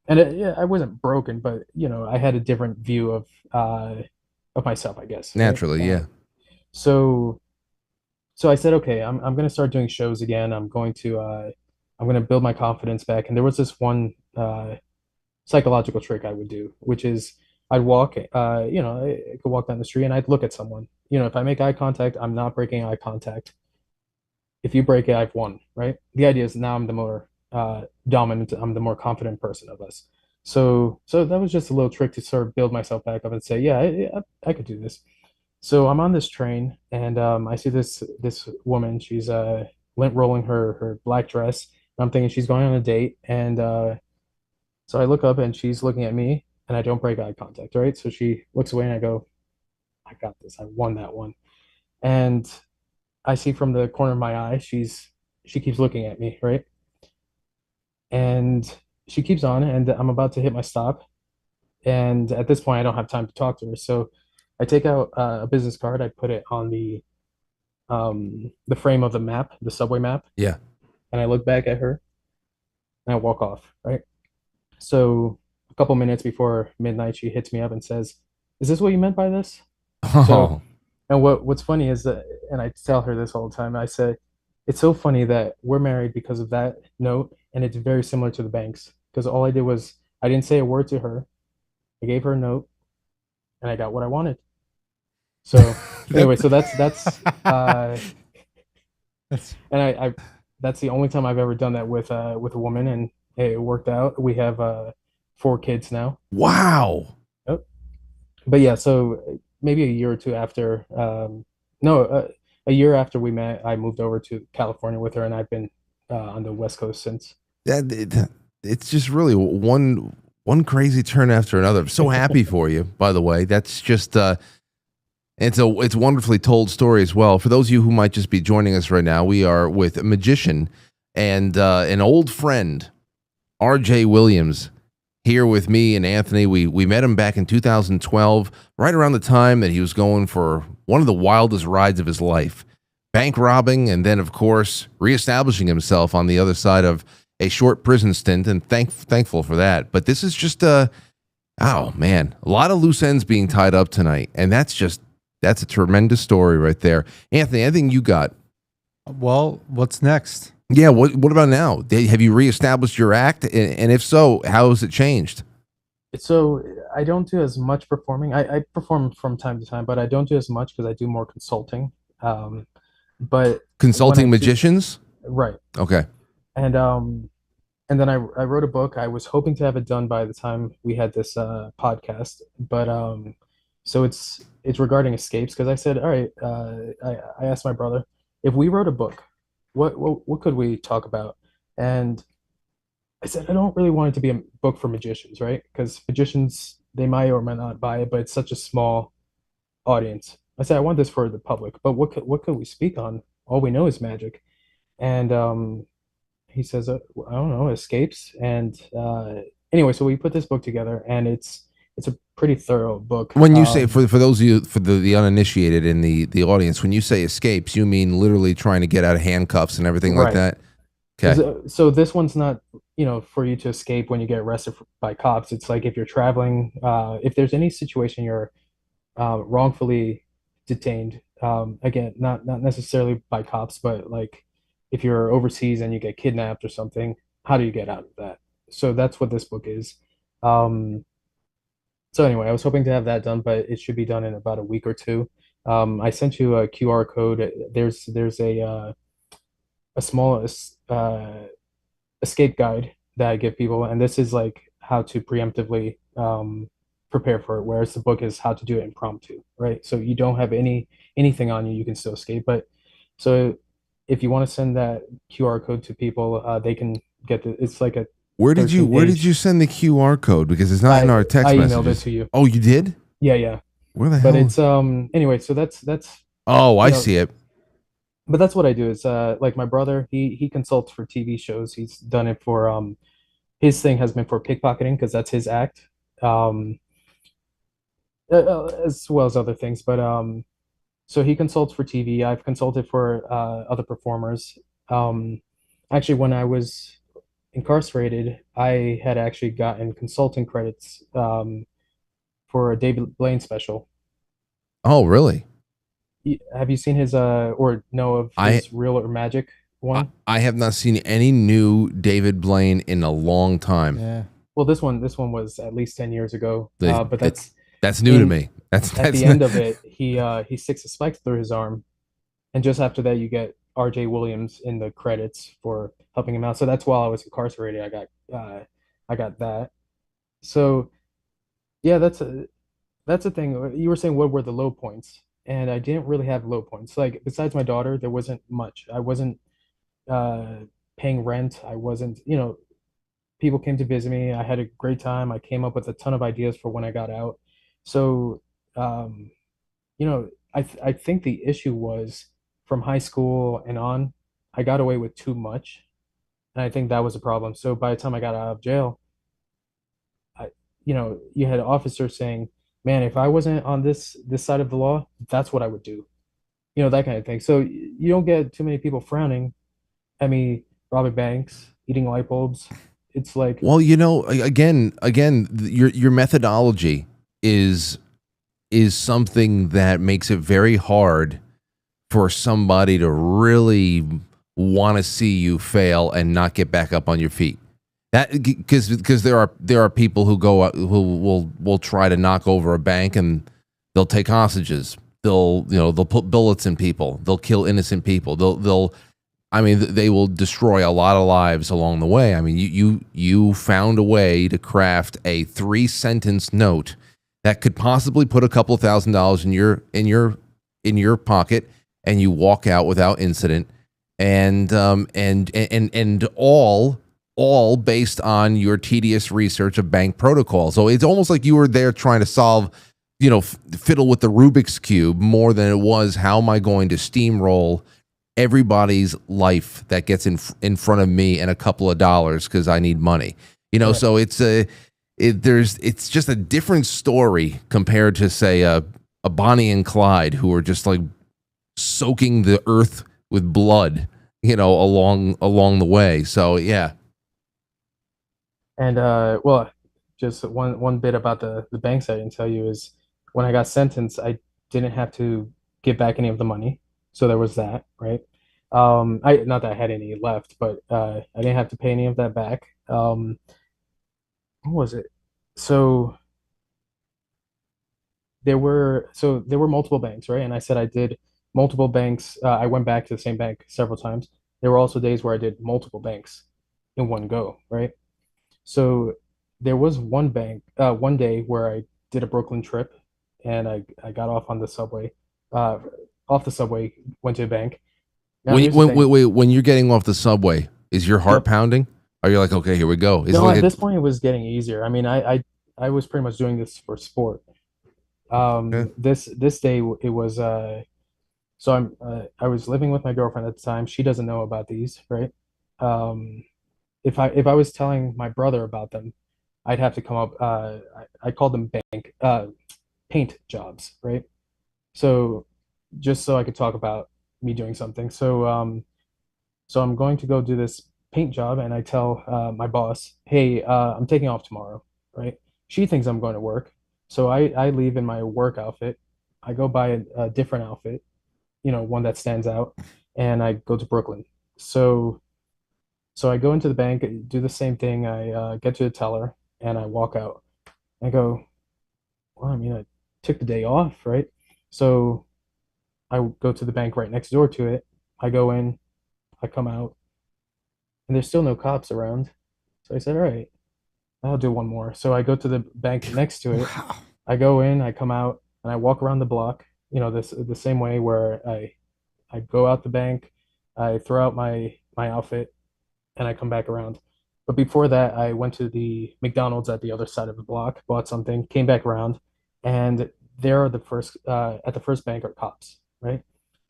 and yeah, I wasn't broken, but I had a different view of myself, I guess, right? Naturally, yeah. So so I said, okay, I'm gonna start doing shows again. I'm gonna build my confidence back. And there was this one psychological trick I would do, which is I'd walk, I could walk down the street and I'd look at someone. If I make eye contact, I'm not breaking eye contact. If you break it, I've won, right? The idea is now I'm the more dominant, I'm the more confident person of us. So that was just a little trick to sort of build myself back up and say, yeah, I could do this. So I'm on this train and I see this woman. She's lint rolling her black dress. And I'm thinking she's going on a date, and so I look up and she's looking at me, and I don't break eye contact, right? So she looks away and I go, I got this. I won that one. And I see from the corner of my eye, she keeps looking at me, right? And she keeps on, and I'm about to hit my stop. And at this point, I don't have time to talk to her. So I take out a business card. I put it on the frame of the map, the subway map, Yeah. and I look back at her and I walk off, right? So a couple minutes before midnight, she hits me up and says, "Is this what you meant by this?" Oh, And what's funny is that, and I tell her this all the time. I say, it's so funny that we're married because of that note, and it's very similar to the banks because all I did was I didn't say a word to her. I gave her a note, and I got what I wanted. So anyway, so and I that's the only time I've ever done that with a woman, and it worked out. We have 4 kids now. wow. Yep. But yeah, so maybe a year or two after, no, a year after we met, I moved over to California with her, and I've been on the West Coast since. It's just really one crazy turn after another. I'm so happy for you, by the way. That's just it's a wonderfully told story as well. For those of you who might just be joining us right now, we are with a magician and an old friend, R.J. Williams, here with me and Anthony. We met him back in 2012, right around the time that he was going for one of the wildest rides of his life, bank robbing, and then, of course, reestablishing himself on the other side of a short prison stint, and thankful for that. But this is just oh man, a lot of loose ends being tied up tonight, and that's a tremendous story right there. Anthony, anything you got? Well, what's next? Yeah, what about now? Have you reestablished your act? And if so, how has it changed? So I don't do as much performing. I perform from time to time, but I don't do as much because I do more consulting. But Consulting when I do- magicians? right. Okay. And then I wrote a book. I was hoping to have it done by the time we had this podcast, but so it's regarding escapes because I said, all right, I asked my brother if we wrote a book, what could we talk about? And I said I don't really want it to be a book for magicians, right? Because magicians, they might or might not buy it, but it's such a small audience. I said I want this for the public, but what could we speak on? All we know is magic. And he says, I don't know, escapes. And anyway, so we put this book together, and it's a pretty thorough book. When you say, for those of you, for the uninitiated in the audience, when you say escapes, you mean literally trying to get out of handcuffs and everything like Right. that? Okay. So this one's not, for you to escape when you get arrested by cops. It's like if you're traveling, if there's any situation you're wrongfully detained, again, not necessarily by cops, but like if you're overseas and you get kidnapped or something, how do you get out of that? So that's what this book is. Um, so anyway, I was hoping to have that done, but it should be done in about a week or two. I sent you a QR code. There's a small escape guide that I give people, and this is like how to preemptively prepare for it. Whereas the book is how to do it impromptu, right? So you don't have anything on you, you can still escape. But so if you want to send that QR code to people, they can get it's like a Where did page. you send the QR code? Because it's not in our text I messages. emailed it to you. Oh, you did? Yeah. Where the hell? But it's anyway, so that's Oh, I you know, see it. but that's what I do is like my brother, he consults for TV shows. He's done it for his thing has been for pickpocketing because that's his act. Um, as well as other things, but so he consults for TV. I've consulted for other performers. Um, actually, when I was incarcerated, I had actually gotten consulting credits for a David Blaine special. Oh, really? Have you seen his or know of I his Real or Magic I, one? I have not seen any new David Blaine in a long time. Yeah. Well, this one was at least 10 years ago. But That's new to in me. That's at that's the end of it, he sticks a spike through his arm, and just after that, you get R.J. Williams in the credits for helping him out. So that's while I was incarcerated, I got that. So yeah, that's a thing. You were saying what were the low points, and I didn't really have low points. Like besides my daughter, there wasn't much. I wasn't uh, paying rent. I wasn't, people came to visit me. I had a great time. I came up with a ton of ideas for when I got out. So, um, I think the issue was from high school and on, I got away with too much, and I think that was a problem. So by the time I got out of jail, you had officers saying, "Man, if I wasn't on this side of the law, that's what I would do." That kind of thing. So you don't get too many people frowning at me robbing banks, eating light bulbs. It's like, well, again, your methodology is something that makes it very hard for somebody to really want to see you fail and not get back up on your feet. That because there are people who will try to knock over a bank and they'll take hostages. They'll put bullets in people. They'll kill innocent people. They will destroy a lot of lives along the way. I mean, you found a way to craft a 3-sentence note that could possibly put a couple $1,000s in your pocket, and you walk out without incident, and all based on your tedious research of bank protocol. So it's almost like you were there trying to solve, fiddle with the Rubik's cube more than it was how am I going to steamroll everybody's life that gets in front of me and a couple of dollars because I need money. Right. So it's just a different story compared to say a Bonnie and Clyde who are just like soaking the earth with blood, along the way. So yeah. and well, just one bit about the banks I didn't tell you is when I got sentenced, I didn't have to give back any of the money, so there was that, right? I not that I had any left, but I didn't have to pay any of that back. What was it? So there were multiple banks, right? And I said I did multiple banks. I went back to the same bank several times. There were also days where I did multiple banks in one go, right? So there was one day where I did a Brooklyn trip, and I got off on the subway, uh, off the subway, went to a bank. Now When you, here's the thing. when you're getting off the subway, is your heart Yep. pounding? Are you like, okay, here we go? Is it No, like at this point it was getting easier. I mean, I was pretty much doing this for sport. okay. This day it was so I was living with my girlfriend at the time. She doesn't know about these, right? Um, if I was telling my brother about them, I'd have to come up. I called them paint jobs, right? So just so I could talk about me doing something. So I'm going to go do this paint job, and I tell my boss, "Hey, I'm taking off tomorrow," right? She thinks I'm going to work, so I leave in my work outfit. I go buy a different outfit, one that stands out, and I go to Brooklyn. So so I go into the bank, do the same thing. I get to the teller, and I walk out. I go, well, I mean, I took the day off, right? So I go to the bank right next door to it. I go in, I come out, and there's still no cops around. So I said, all right, I'll do one more. So I go to the bank next to it. Wow. I go in, I come out, and I walk around the block, this the same way where I go out the bank, I throw out my outfit, and I come back around. But before that, I went to the McDonald's at the other side of the block, bought something, came back around, and there are the first at the first bank are cops, right?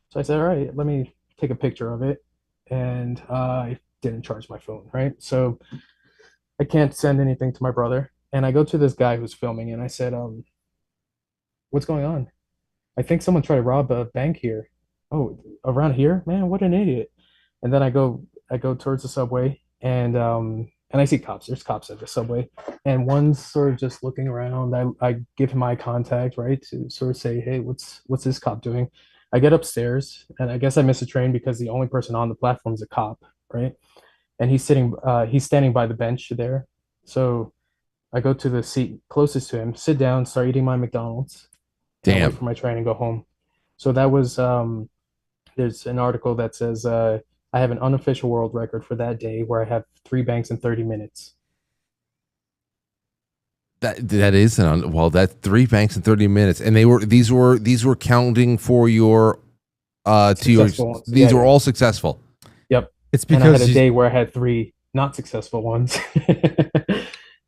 So I said, all right, let me take a picture of it, and I didn't charge my phone, right? So I can't send anything to my brother. And I go to this guy who's filming, and I said, what's going on? I think someone tried to rob a bank here. Oh, around here? Man, what an idiot. And then I go towards the subway, and I see cops. There's cops at the subway. And one's sort of just looking around. I give him eye contact, right? To sort of say, hey, what's this cop doing? I get upstairs, and I guess I missed a train because the only person on the platform is a cop, right? And he's standing by the bench there. So I go to the seat closest to him, sit down, start eating my McDonald's, and I wait Damn. for my train and go home. So that was there's an article that says I have an unofficial world record for that day where I have 3 banks in 30 minutes. That is well, that 3 banks in 30 minutes, and these were counting for your to your Successful ones. these Yeah, were yeah. all successful. Yep. It's And I had because a day where I had 3 not successful ones.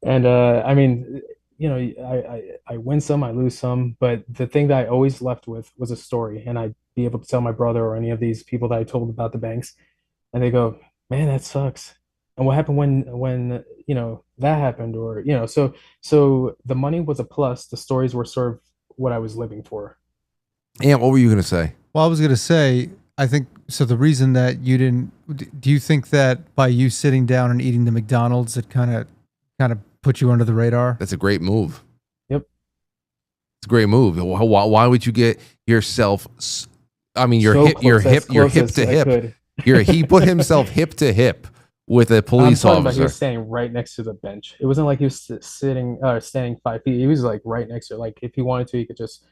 And I mean, I win some, I lose some, but the thing that I always left with was a story, and I'd be able to tell my brother or any of these people that I told about the banks, and they go, "Man, that sucks." And what happened when that happened, or so the money was a plus. The stories were sort of what I was living for. And what were you gonna say? Well, I was going to say, I think so. The reason that you didn't, do you think that by you sitting down and eating the McDonald's, it kind of put you under the radar? That's a great move. Yep. It's a great move. Why would you get yourself? I mean, So you're close, as hip close to as I hip. could. He put himself hip to hip with a I'm police talking about he officer. was standing right next to the bench. It wasn't like he was sitting standing 5 feet. He was like right next to it. Like if he wanted to, he could just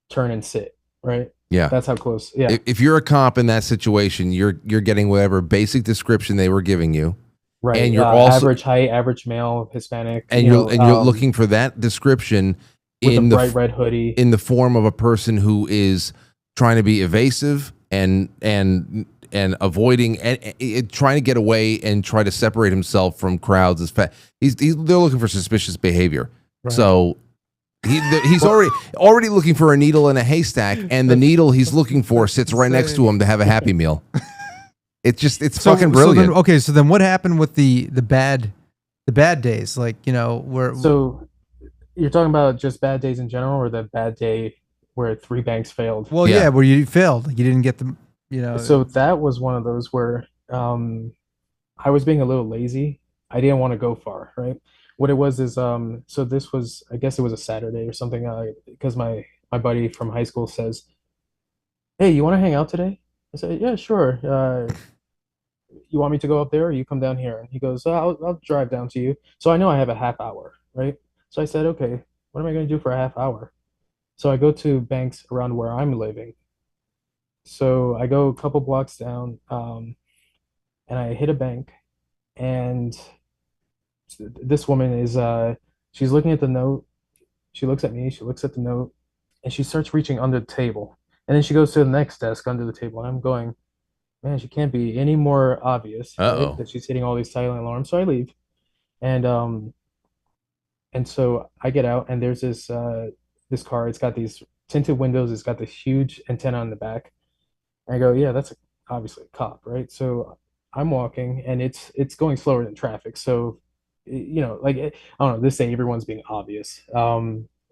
turn and sit. Right. Yeah. That's how close. Yeah. If you're a cop in that situation, you're getting whatever basic description they were giving you, Right. and you're also average height, average male, Hispanic, and you're looking for that description with in a the bright red hoodie. in the form of a person who is trying to be evasive and avoiding and trying to get away and try to separate himself from crowds as fast. They're looking for suspicious behavior. Right. So he's already looking for a needle in a haystack, and the needle he's looking for sits right next to him to have a Happy Meal. It's fucking brilliant. So then what happened with the bad days? Like, where So you're talking about just bad days in general, or the bad day where 3 banks failed? well, Yeah. yeah, where you failed, like you didn't get the, So that was one of those where I was being a little lazy. I didn't want to go far, right? What it was is so this was, I guess it was a Saturday or something, because my buddy from high school says, "Hey, you want to hang out today?" I said, "Yeah, sure. You want me to go up there, or you come down here?" And he goes, I'll drive down to you." So I know I have a half hour, right? So I said, "Okay, what am I going to do for a half hour?" So I go to banks around where I'm living. So I go a couple blocks down, and I hit a bank, and this woman is she's looking at the note. She looks at me, she looks at the note, and she starts reaching under the table. And then she goes to the next desk under the table, and I'm going, man, she can't be any more obvious, Uh-oh. right, that she's hitting all these silent alarms. So I leave, and so I get out, and there's this car. It's got these tinted windows. It's got this huge antenna on the back. And I go, yeah, that's obviously a cop, right? So I'm walking, and it's going slower than traffic. So, like I don't know. This day, everyone's being obvious.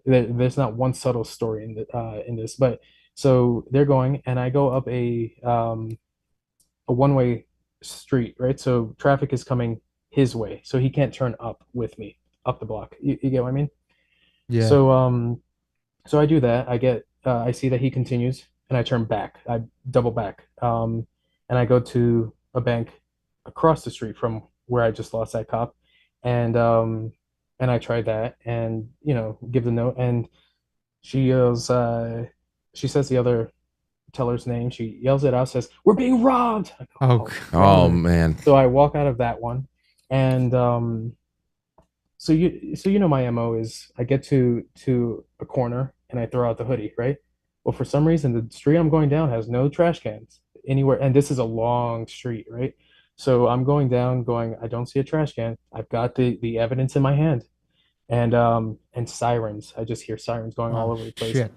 There's not one subtle story in this, but so they're going, and I go up a one-way street, right? So traffic is coming his way, so he can't turn up with me up the block. You get what I mean? yeah. So I do that. I see that he continues, and I turn back. I double back, and I go to a bank across the street from where I just lost that cop, and I try that, and give the note, and she yells. She says the other teller's name. She yells it out, says, "We're being robbed." I go, Oh, Oh man. So I walk out of that one, and so my MO is I get to a corner and I throw out the hoodie, right? Well, for some reason the street I'm going down has no trash cans anywhere, and this is a long street, right? So I'm going down, going, I don't see a trash can. I've got the evidence in my hand, and sirens. I just hear sirens going all over the place. shit.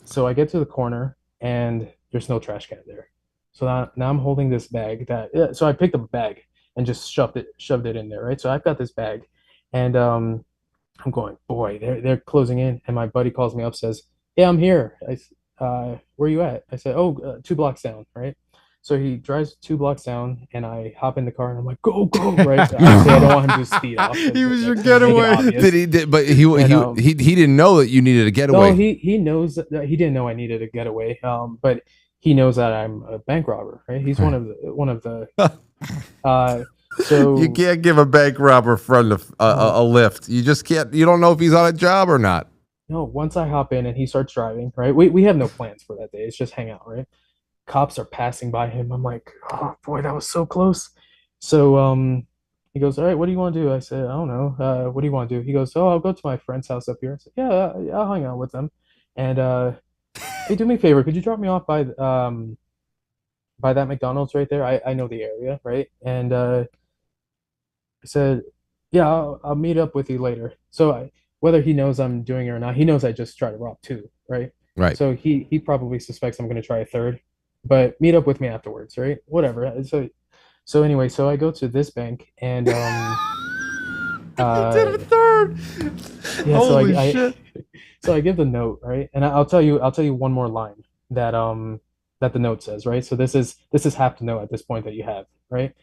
So I get to the corner, and there's no trash can there. So now I'm holding this bag that yeah, so I picked up a bag and just shoved it in there, right? So I've got this bag, and I'm going, boy, they're closing in, and my buddy calls me up, says, "Yeah, I'm here." Where you at? I said, "Oh, 2 blocks down, right?" So he drives 2 blocks down, and I hop in the car, and I'm like, "Go, go!" Right? Obviously, I don't want him to speed off. He was your That's gonna make it getaway. obvious. But he didn't know that you needed a getaway. No, he knows that he didn't know I needed a getaway. But he knows that I'm a bank robber, right? He's one of the. So You can't give a bank robber friend a lift. You just can't. You don't know if he's on a job or not. no, once I hop in and he starts driving, right? We have no plans for that day. It's just hang out, right? Cops are passing by him. I'm like, oh boy, that was so close. So he goes, all right, what do you want to do? I said, I don't know. What do you want to do? He goes, oh, I'll go to my friend's house up here. I said, yeah, I'll hang out with them. And hey, do me a favor, could you drop me off by that McDonald's right there? I know the area, right? And I said, yeah, I'll meet up with you later. So whether he knows I'm doing it or not, he knows I just tried to rob two, right? Right. So he probably suspects I'm going to try a third, but meet up with me afterwards, right? Whatever. So anyway, so I go to this bank and He did a third. yeah, Holy so shit. so I give the note, right? And I'll tell you one more line that the note says, right? So this is half the note at this point that you have, right?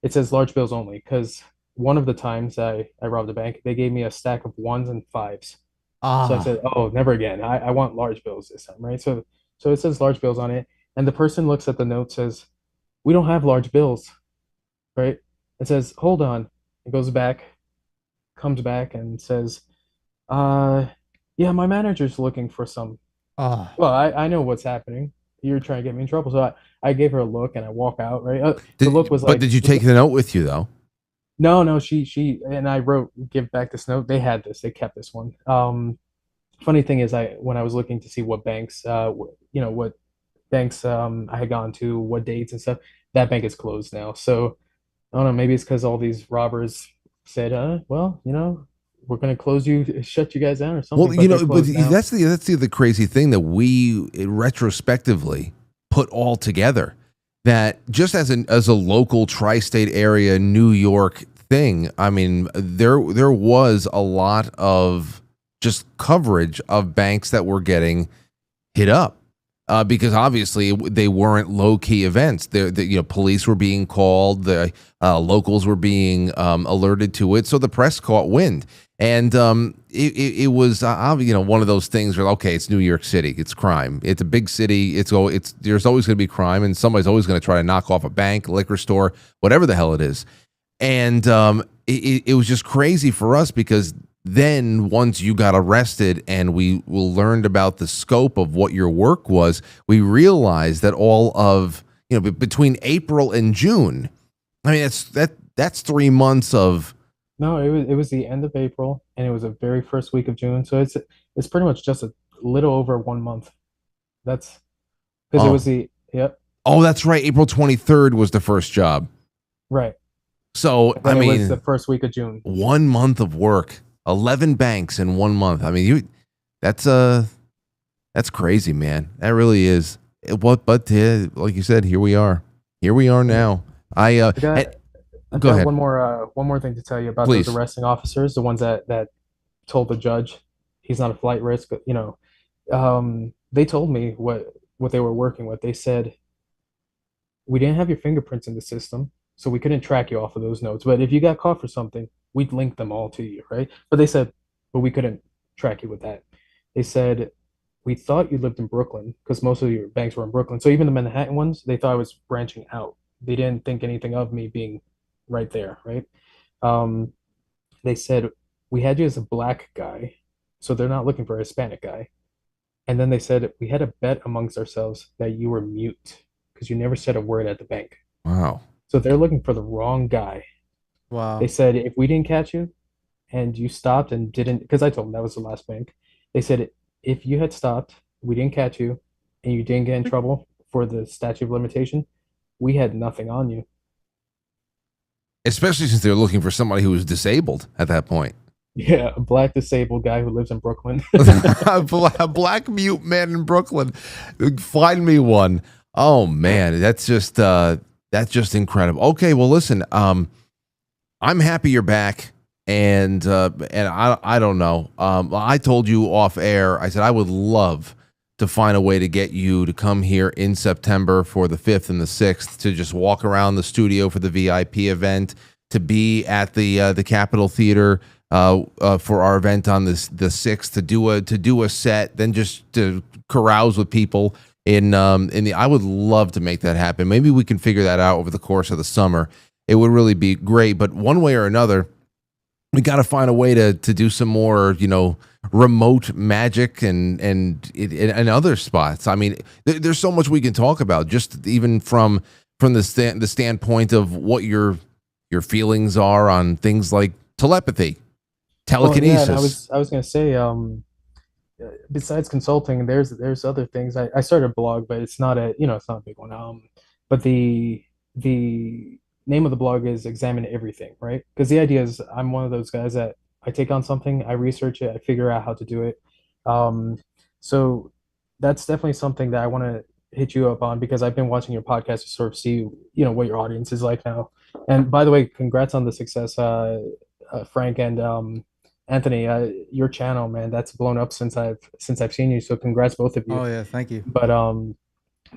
It says large bills only because one of the times I robbed a bank, they gave me a stack of ones and fives. So I said, oh, never again. I want large bills this time, right? So it says large bills on it, and the person looks at the note, says, we don't have large bills, right? It says, hold on. It goes back, comes back and says, yeah, my manager's looking for some. Oh, Well, I know what's happening. You're trying to get me in trouble. So I gave her a look and I walk out, right? The look was like, But did you take the note with you though? no, she and I wrote, give back this note. They had this, they kept this one. Funny thing is, when I was looking to see what banks, what banks I had gone to, what dates and stuff, that bank is closed now. So I don't know, maybe it's because all these robbers said, well, we're gonna close you, shut you guys down or something. Well, But they're but closed now. that's the other crazy thing that we retrospectively put all together. That just as a local tri-state area New York thing, I mean, there was a lot of just coverage of banks that were getting hit up. Because obviously they weren't low key events. Police were being called, the locals were being alerted to it, so the press caught wind, and it was one of those things where okay, it's New York City, it's crime, it's a big city, there's always going to be crime, and somebody's always going to try to knock off a bank, liquor store, whatever the hell it is, and it was just crazy for us because. Then once you got arrested and we learned about the scope of what your work was, we realized that all of, between April and June, I mean, that's 3 months of. No, it was the end of April and it was the very first week of June. So it's pretty much just a little over 1 month. That's because it was yep. Oh, that's right. April 23rd was the first job. Right. So, It was the first week of June. 1 month of work. 11 banks in 1 month. I mean, that's crazy, man. That really is. But like you said, here we are. Here we are now. I've go got ahead. one more thing to tell you about Please. those arresting officers, the ones that told the judge he's not a flight risk. They told me what they were working with. They said we didn't have your fingerprints in the system, so we couldn't track you off of those notes. But if you got caught for something, we'd link them all to you, right? But they said, but we couldn't track you with that. They said, we thought you lived in Brooklyn because most of your banks were in Brooklyn. So even the Manhattan ones, they thought I was branching out. They didn't think anything of me being right there, right? They said, we had you as a black guy, so they're not looking for a Hispanic guy. And then they said, we had a bet amongst ourselves that you were mute because you never said a word at the bank. Wow. So they're looking for the wrong guy. wow. They said if we didn't catch you and you stopped and didn't, because I told them that was the last bank. They said if you had stopped, we didn't catch you, and you didn't get in trouble for the statute of limitation, we had nothing on you. Especially since they're looking for somebody who was disabled at that point. Yeah, a black disabled guy who lives in Brooklyn. A black mute man in Brooklyn. Find me one. Oh man, that's just incredible. Okay, well listen, I'm happy you're back, and I don't know. I told you off air. I said I would love to find a way to get you to come here in September for the 5th and the 6th to just walk around the studio for the VIP event, to be at the Capitol Theater for our event on the 6th, to do a set, then just to carouse with people in the. I would love to make that happen. Maybe we can figure that out over the course of the summer. It would really be great. But one way or another, we got to find a way to do some more, remote magic and other spots. I mean, there's so much we can talk about, just even from the standpoint of what your feelings are on things like telepathy, telekinesis. Well, yeah, I was gonna say, besides consulting, there's other things. I started a blog, but it's not it's not a big one. But the name of the blog is Examine Everything, right? Because the idea is I'm one of those guys that I take on something, I research it, I figure out how to do it. Um, so that's definitely something that I want to hit you up on because I've been watching your podcast to sort of see, what your audience is like now. And by the way, congrats on the success, Frank and Anthony. Your channel, man, that's blown up since I've seen you. So congrats both of you. Oh yeah, thank you.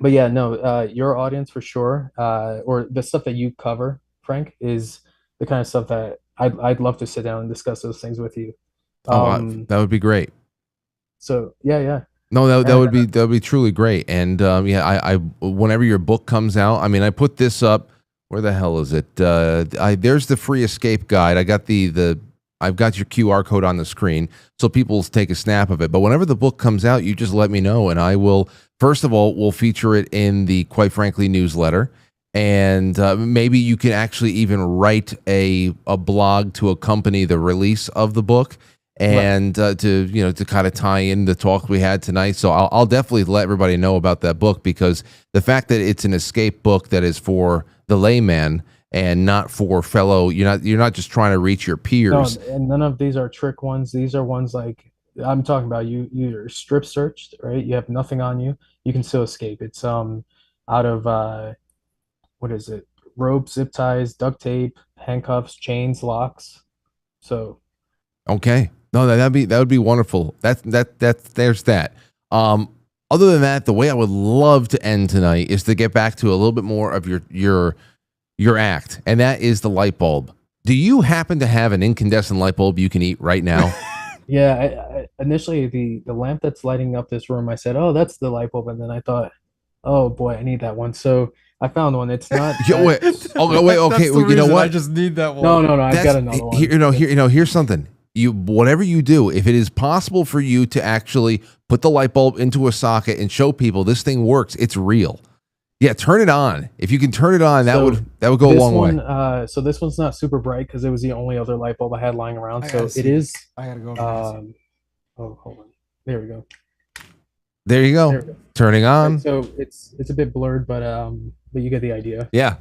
But yeah, no, your audience for sure, or the stuff that you cover, Frank, is the kind of stuff that I'd love to sit down and discuss those things with you. That would be great. So yeah. No, that would be truly great. And I whenever your book comes out, I mean, I put this up. Where the hell is it? There's the free escape guide. I got I've got your QR code on the screen, so people take a snap of it. But whenever the book comes out, you just let me know, and I will. First of all, we'll feature it in the Quite Frankly newsletter, and maybe you can actually even write a blog to accompany the release of the book, and to kind of tie in the talk we had tonight. So I'll definitely let everybody know about that book, because the fact that it's an escape book that is for the layman and not for fellow, you're not just trying to reach your peers. No, and none of these are trick ones. These are ones like I'm talking about. You're strip searched, right? You have nothing on you. You can still escape. It's out of what is it? Rope, zip ties, duct tape, handcuffs, chains, locks. So Okay. No, that would be wonderful. There's that. Other than that, the way I would love to end tonight is to get back to a little bit more of your act, and that is the light bulb. Do you happen to have an incandescent light bulb you can eat right now? yeah, I initially the lamp that's lighting up this room, I said, "Oh, that's the light bulb," and then I thought, "Oh boy, I need that one." So I found one. It's not. Wait. Oh, wait. Okay. Well, you know what? I just need that one. No. I've got another one. Here's something. Whatever you do, if it is possible for you to actually put the light bulb into a socket and show people this thing works, it's real. Yeah, turn it on. If you can turn it on, that would go a long way. So this one's not super bright because it was the only other light bulb I had lying around. I So gotta see it is. I gotta go. Oh, hold on. There we go. There you go. There we go. Turning on. So it's a bit blurred, but you get the idea. Yeah.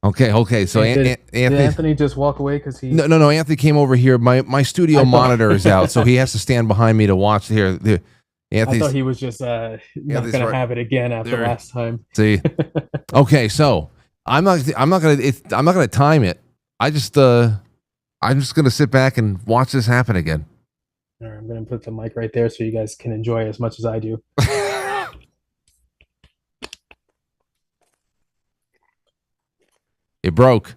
Okay. So Did Anthony. Anthony just walk away because he? No. Anthony came over here. My studio monitor is out, so he has to stand behind me to watch here. I thought he was just not going to have it again after last time. See, okay, so I'm not gonna time it. I'm just gonna sit back and watch this happen again. All right, I'm going to put the mic right there so you guys can enjoy it as much as I do. It broke.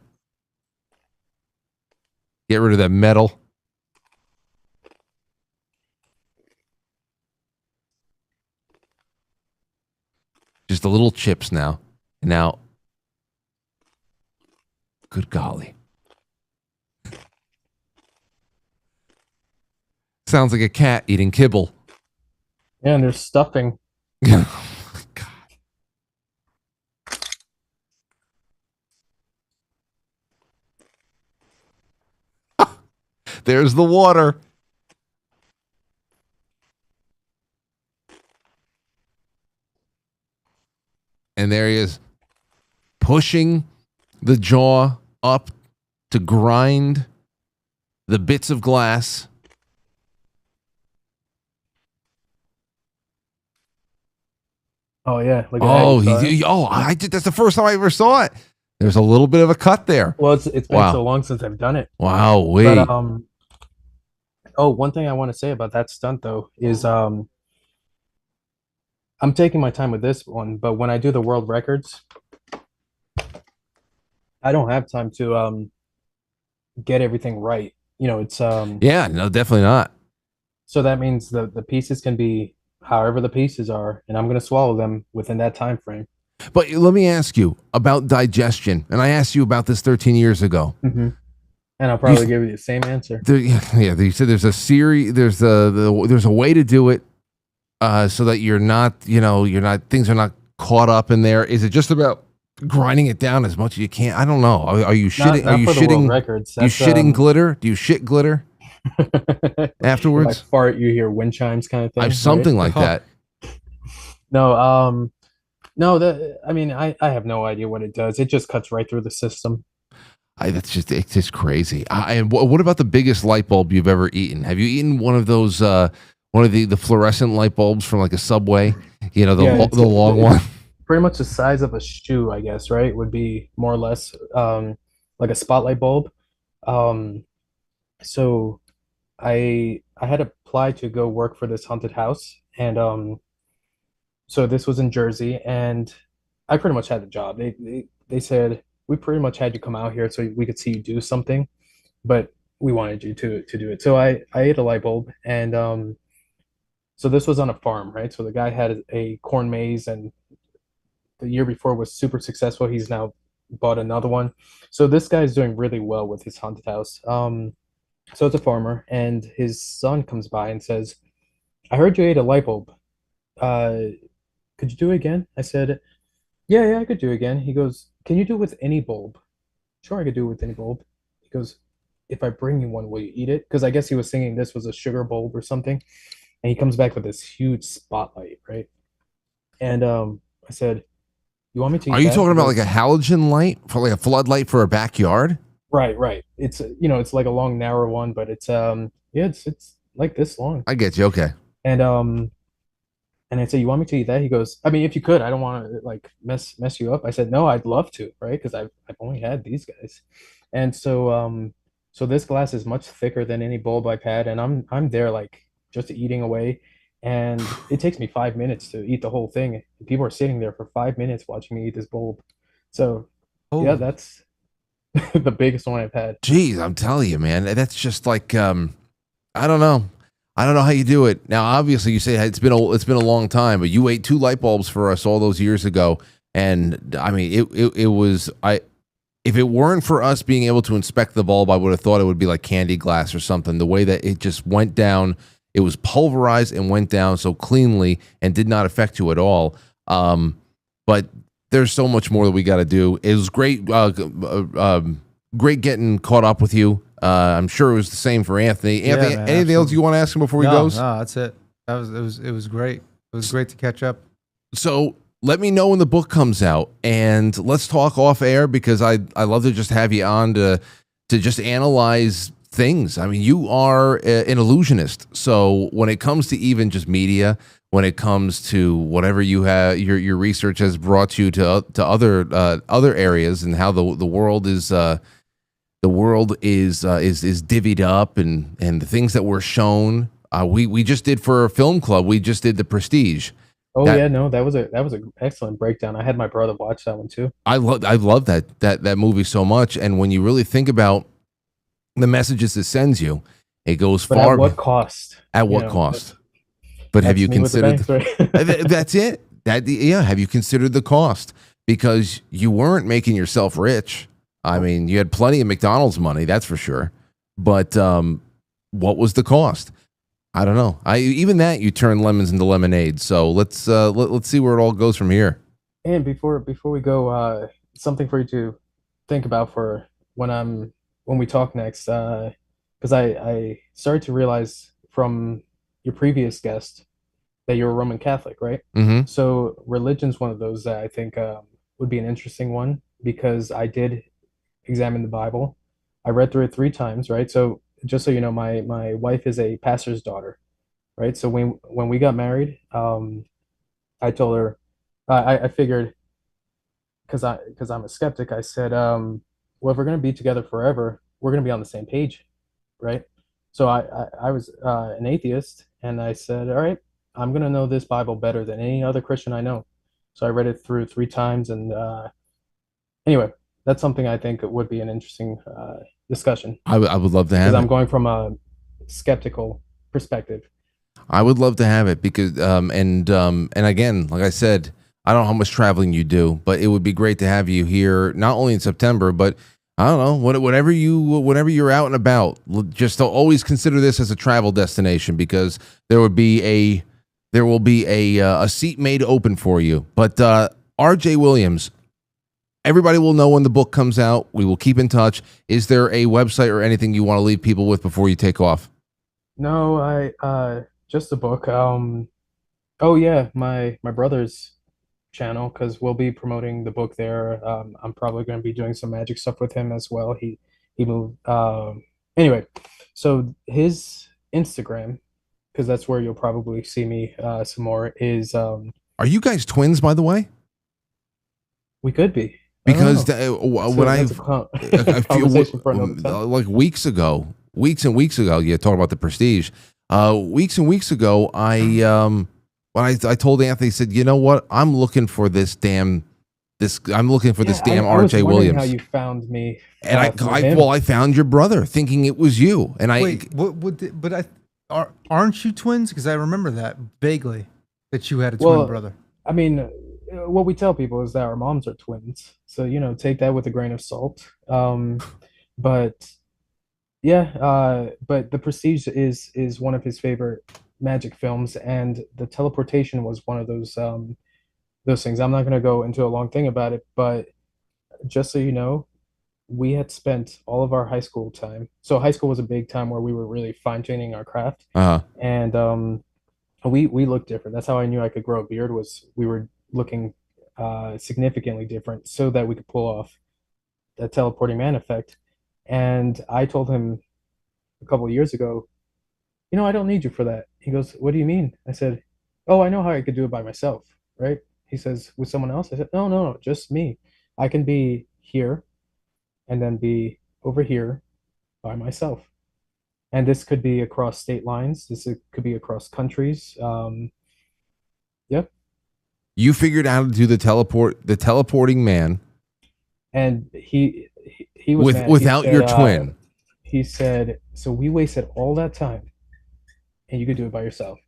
Get rid of that metal. Just the little chips now. Now, good golly. Sounds like a cat eating kibble. Yeah, and there's stuffing. Oh my God. There's the water. And there he is, pushing the jaw up to grind the bits of glass. Oh yeah, look at that. Oh, You saw it? I did. That's the first time I ever saw it. There's a little bit of a cut there. Well, it's been so Wow. long since I've done it. Wow. But Wait. oh, one thing I want to say about that stunt though is I'm taking my time with this one, but when I do the world records, I don't have time to get everything right. You know, it's Yeah. No, definitely not. so that means the pieces can be however the pieces are, and I'm gonna swallow them within that time frame. But let me ask you about digestion. And I asked you about this 13 years ago. Mm-hmm. And I'll probably give you the same answer. Yeah, you said there's a series. There's a way to do it, so that you're not, things are not caught up in there. Is it just about grinding it down as much as you can? I don't know. Are you shitting? Not Are you for the world shitting? records. You shitting glitter? Do you shit glitter If I afterwards? fart, you hear wind chimes kind of thing. I something like that. No, no, I mean, I have no idea what it does. It just cuts right through the system. It's just crazy. And what about the biggest light bulb you've ever eaten? Have you eaten one of those, one of the fluorescent light bulbs from like a Subway? You know, the long one. Pretty much the size of a shoe, I guess, right? Would be more or less like a spotlight bulb. So I had applied to go work for this haunted house, and so this was in Jersey, and I pretty much had the job. They said we pretty much had you come out here so we could see you do something, but we wanted you to do it. So I ate a light bulb, and so this was on a farm, right? So the guy had a corn maze, and the year before was super successful. He's now bought another one. So this guy's doing really well with his haunted house. So it's a farmer, and his son comes by and says, "I heard you ate a light bulb. Uh, could you do it again?" I said, "Yeah, I could do it again." He goes, "Can you do it with any bulb?" "Sure, I could do it with any bulb." He goes, "If I bring you one, will you eat it?" Because I guess he was thinking this was a sugar bulb or something. And he comes back with this huge spotlight, right? And I said, "You want me to eat Are you that?" talking He about goes, like a halogen light for like a floodlight for a backyard? Right, right. It's it's like a long, narrow one, but it's yeah, it's like this long. I get you. Okay. And and I said, "You want me to eat that?" He goes, "I mean, if you could, I don't want to like mess you up." I said, "No, I'd love to, right? Because I've only had these guys." And so so this glass is much thicker than any bulb I've had, and I'm there like just eating away, and it takes me 5 minutes to eat the whole thing. People are sitting there for 5 minutes watching me eat this bulb. So yeah, Oh, that's the biggest one I've had. Jeez, I'm telling you, man. That's just like I don't know. I don't know how you do it. Now, obviously, you say it's been a long time, but you ate 2 light bulbs for us all those years ago, and I mean, it was I. If it weren't for us being able to inspect the bulb, I would have thought it would be like candy glass or something. The way that it just went down, it was pulverized and went down so cleanly and did not affect you at all. But there's so much more that we got to do. It was great, great getting caught up with you. I'm sure it was the same for Anthony. Yeah, Anthony, man, anything else absolutely. you want to ask him before he no, goes? no, that's it. It was great. It was great to catch up. So let me know when the book comes out, and let's talk off air because I love to just have you on to just analyze things. I mean, you are an illusionist, so when it comes to even just media, when it comes to whatever you have, your research has brought you to other areas and how the world is. The world is divvied up, and the things that were shown. We just did for a film club. We just did The Prestige. Oh That- yeah, no, that was an excellent breakdown. I had my brother watch that one too. I love that movie so much, and when you really think about the messages it sends you, it goes But far. at what cost? At what cost? But have That's you me with the considered? banks, right? That's it. Yeah. Have you considered the cost? Because you weren't making yourself rich. I mean, you had plenty of McDonald's money, that's for sure. But what was the cost? I don't know. Even that you turn lemons into lemonade. So let's see where it all goes from here. And before we go, something for you to think about for when we talk next, because I started to realize from your previous guest that you're a Roman Catholic, right? Mm-hmm. So religion's one of those that I think would be an interesting one because I did examine the Bible. I read through it 3 times, right? So just so you know, my wife is a pastor's daughter, right? So when we got married, I told her, I figured because I'm a skeptic. I said, well, if we're gonna be together forever, we're gonna be on the same page, right? So I was an atheist, and I said, all right, I'm gonna know this Bible better than any other Christian I know. So I read it through 3 times, and anyway, that's something I think would be an interesting discussion I would love to because have I'm it. going from a skeptical perspective. I would love to have it because and again, like I said, I don't know how much traveling you do, but it would be great to have you here not only in September, but I don't know, whenever you're out and about, just to always consider this as a travel destination because there will be a seat made open for you. But R.J. Williams, everybody will know when the book comes out. We will keep in touch. Is there a website or anything you want to leave people with before you take off? No, I just a book. Oh yeah, my brother's channel because we'll be promoting the book there. I'm probably going to be doing some magic stuff with him as well. He moved. Anyway, so his Instagram, because that's where you'll probably see me some more. Is Are you guys twins, by the way? we could be. I don't Because know. when That's I a conversation for another time. like weeks and weeks ago, yeah, talking about the Prestige. Weeks and weeks ago, when I told Anthony, said, you know what, I'm looking for this damn I was R.J. wondering Williams, how you found me. and through him. I found your brother, thinking it was you, and Wait, aren't you twins? Because I remember that vaguely that you had a twin Well, brother. I mean, what we tell people is that our moms are twins. So, take that with a grain of salt. But yeah, but The Prestige is one of his favorite magic films, and the teleportation was one of those things. I'm not going to go into a long thing about it, but just so you know, we had spent all of our high school time. So high school was a big time where we were really fine-tuning our craft, and we looked different. That's how I knew I could grow a beard, was we were looking significantly different so that we could pull off the teleporting man effect. And I told him a couple of years ago, I don't need you for that. He goes, what do you mean? I said, oh, I know how I could do it by myself, right? He says, with someone else? I said, no, no, no, just me. I can be here and then be over here by myself. And this could be across state lines. Could be across countries. Yep. you figured out how to do the teleporting man And he was mad. He without your said, twin. he said, so we wasted all that time and you could do it by yourself.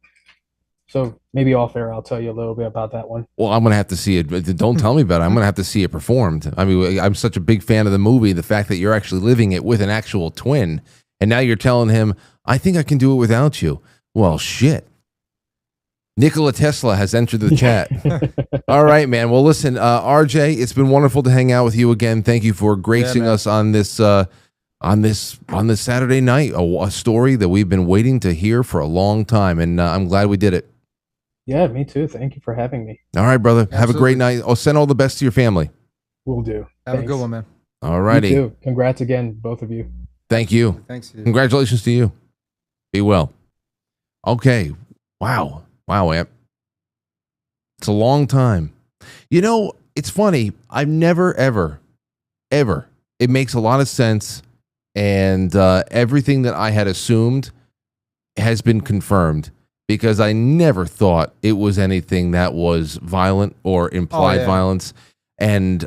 So maybe off air, I'll tell you a little bit about that one. Well, I'm gonna have to see it. But don't tell me about it. I'm gonna have to see it performed. I mean, I'm such a big fan of the movie. The fact that you're actually living it with an actual twin, and now you're telling him, "I think I can do it without you." Well, shit. Nikola Tesla has entered the chat. All right, man. Well, listen, RJ, it's been wonderful to hang out with you again. Thank you for gracing us on this Saturday night. A story that we've been waiting to hear for a long time, and I'm glad we did it. Yeah, me too. Thank you for having me. All right, brother. Have a Absolutely. great night. I'll send all the best to your family. Will do. Have a Thanks. good one, man. All righty. You too. Congrats again, both of you. Thank you. Thanks. Dude. Congratulations to you. Be well. Okay. Wow. Wow, Amp. It's a long time. You know, it's funny. I've never, ever, it makes a lot of sense. And everything that I had assumed has been confirmed because I never thought it was anything that was violent or implied violence. And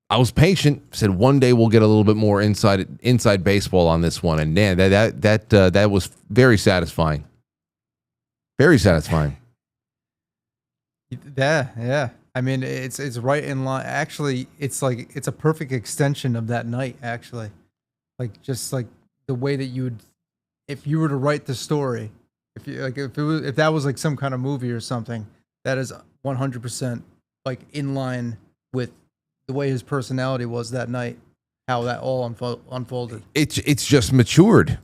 I was patient. Said one day we'll get a little bit more inside baseball on this one, and man, that was very satisfying. Very satisfying. Yeah. I mean, it's right in line. Actually, it's a perfect extension of that night. Actually, just like the way that if you were to write the story, if that was like some kind of movie or something, that is 100% like in line with the way his personality was that night, how that all unfolded. It's just matured,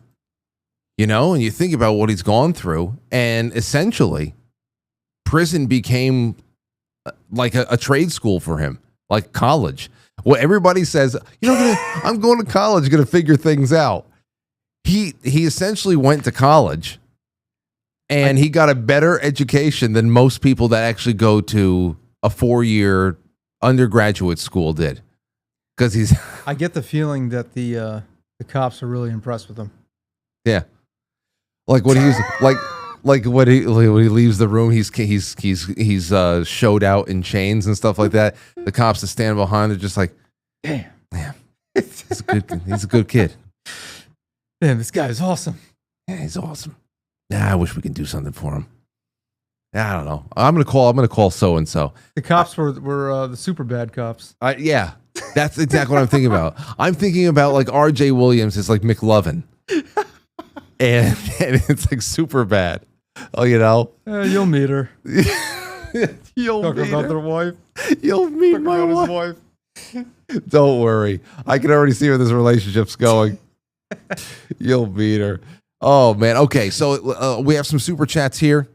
and you think about what he's gone through, and essentially, prison became like a trade school for him, like college. Well, everybody says, I'm going to college, going to figure things out. He essentially went to college And he got a better education than most people that actually go to a 4-year undergraduate school did. Because he's I get the feeling that the cops are really impressed with him. yeah. Like when he's like when he leaves the room, he's showed out in chains and stuff like that. The cops that stand behind are just like, damn. He's a good kid. Damn, this guy is awesome. Yeah, he's awesome. I wish we could do something for him. I don't know. I'm gonna call so and so. The cops were the super bad cops. Yeah, that's exactly what I'm thinking about. I'm thinking about like R.J. Williams is like McLovin, and it's like super bad. Oh, you know, You'll meet her. You'll Talk meet about her. their wife. You'll meet Talk my about wife. his wife. Don't worry. I can already see where this relationship's going. You'll meet her. Oh, man. Okay, so we have some super chats here.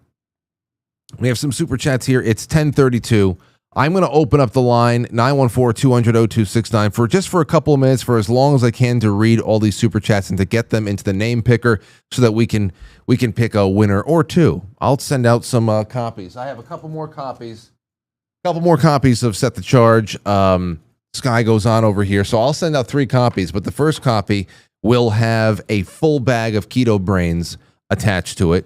It's 10:32. I'm going to open up the line, 914-200-0269, for a couple of minutes, for as long as I can, to read all these super chats and to get them into the name picker so that we can pick a winner or two. I'll send out some copies. I have a couple more copies of Set the Charge. Sky goes on over here, so I'll send out 3 copies, but the first copy will have a full bag of keto brains attached to it,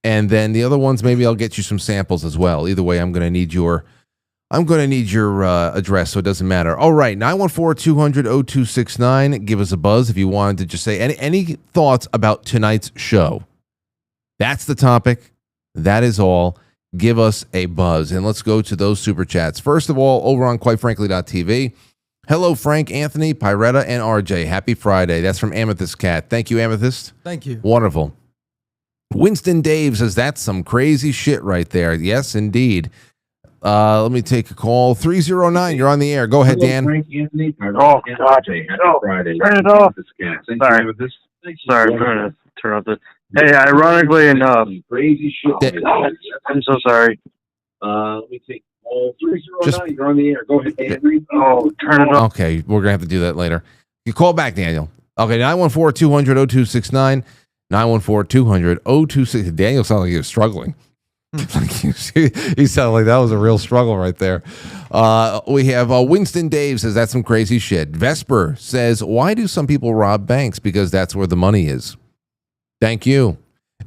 and then the other ones, maybe I'll get you some samples as well. Either way, I'm going to need your address, so it doesn't matter. All right, 914-200-0269. Give us a buzz if you wanted to just say any thoughts about tonight's show. That's the topic. That is all. Give us a buzz, and let's go to those super chats. First of all, over on quitefrankly.tv. Hello, Frank, Anthony, Pyretta, and RJ. Happy Friday. That's from Amethyst Cat. Thank you, Amethyst. Thank you. Wonderful. Winston Dave says, that's some crazy shit right there. Yes, indeed. Let me take a call. 309, you're on the air. Go ahead, Dan. Oh, God. Friday. Turn it off. Sorry, I'm trying to turn off the... Hey, ironically enough... Crazy shit. I'm so sorry. Let me take call. 309, you're on the air. Go ahead, Dan. Oh, turn it off. Okay, we're going to have to do that later. You call back, Daniel. Okay, 914-200-0269. 914-200-0269. Daniel sounded like he was struggling. He sounded like that was a real struggle right there. We have Winston Dave says, that's some crazy shit. Vesper says, why do some people rob banks? Because that's where the money is. Thank you.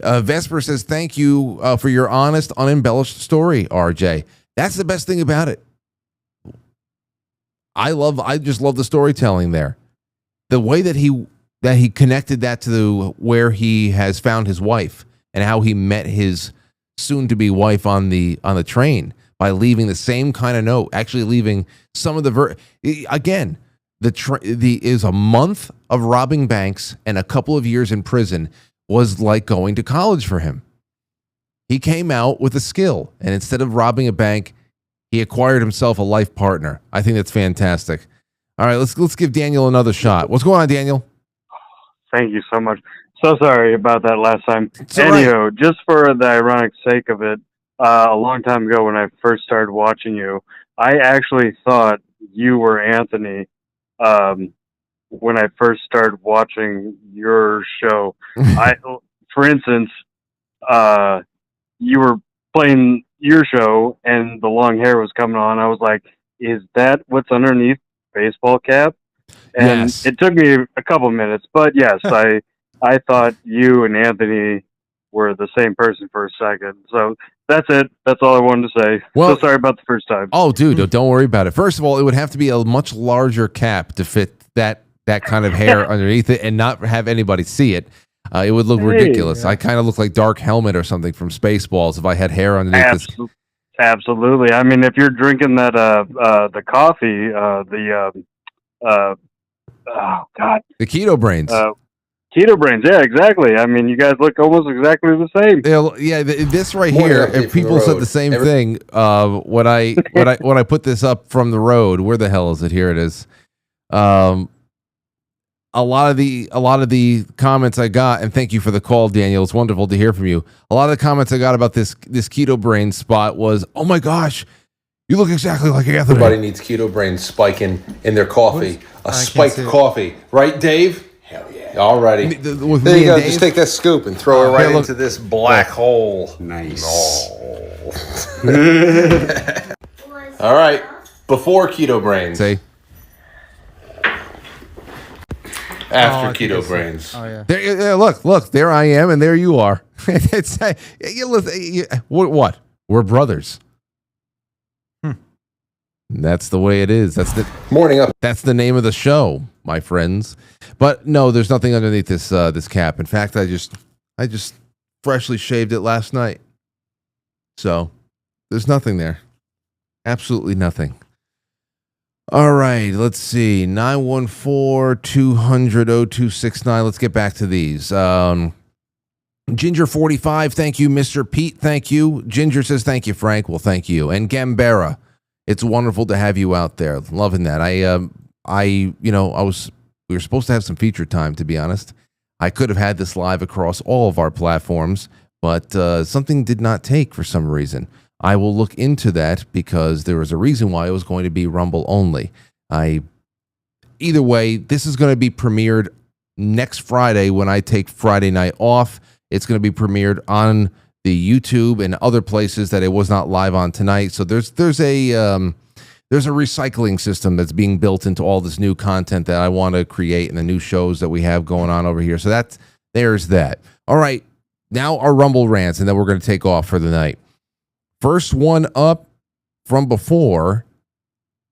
Vesper says, thank you for your honest, unembellished story, RJ. That's the best thing about it. I just love the storytelling there. The way that he connected that to where he has found his wife and how he met his soon-to-be wife on the train by leaving the same kind of note, actually leaving some of the again, is a month of robbing banks and a couple of years in prison was like going to college for him. He came out with a skill, and instead of robbing a bank, he acquired himself a life partner. I think that's fantastic. All right, let's give Daniel another shot. What's going on, Daniel? Thank you so much. So sorry about that last time. Anyhow, just for the ironic sake of it, a long time ago when I first started watching you, I actually thought you were Anthony when I first started watching your show. For instance, you were playing your show and the long hair was coming on. I was like, is that what's underneath baseball cap? And yes. It took me a couple minutes, but yes, I thought you and Anthony were the same person for a second. So that's it. That's all I wanted to say. Well, so sorry about the first time. Oh, dude, don't worry about it. First of all, it would have to be a much larger cap to fit that kind of hair underneath it and not have anybody see it. It would look ridiculous. Yeah. I kind of look like Dark Helmet or something from Spaceballs if I had hair underneath this. Absolutely. I mean, if you're drinking that the coffee, oh God, the Keto Brains. Keto Brains, yeah, exactly. I mean, you guys look almost exactly the same. Yeah, this right here. If people said the same thing, when I put this up from the road, where the hell is it? Here it is. A lot of the comments I got, and thank you for the call, Daniel. It's wonderful to hear from you. A lot of the comments I got about this Keto Brain spot was, oh my gosh, you look exactly like Anthony. Everybody needs Keto Brain spiking in their coffee. A spiked coffee, right, Dave? Hell yeah. Alrighty. With There me you go. and Dave. Just take that scoop and throw it right Here, look. into this black hole. Nice. All right. Before Keto Brains. Say, After I think Keto it's- Brains. Oh yeah. there, look, there I am, and there you are. It's what? We're brothers. That's the way it is. Morning up. That's the name of the show, my friends. But no, there's nothing underneath this cap. In fact, I just freshly shaved it last night. So there's nothing there. Absolutely nothing. All right, let's see. 914-200-0269. Let's get back to these. Ginger45, thank you. Mr. Pete, thank you. Ginger says, thank you, Frank. Well, thank you. And Gambera, it's wonderful to have you out there. Loving that. We were supposed to have some feature time, to be honest. I could have had this live across all of our platforms, but something did not take for some reason. I will look into that because there was a reason why it was going to be Rumble only. Either way, this is going to be premiered next Friday when I take Friday night off. It's going to be premiered on the YouTube and other places that it was not live on tonight. So there's a recycling system that's being built into all this new content that I want to create and the new shows that we have going on over here. So there's that. All right, now our Rumble rants, and then we're going to take off for the night. First one up from before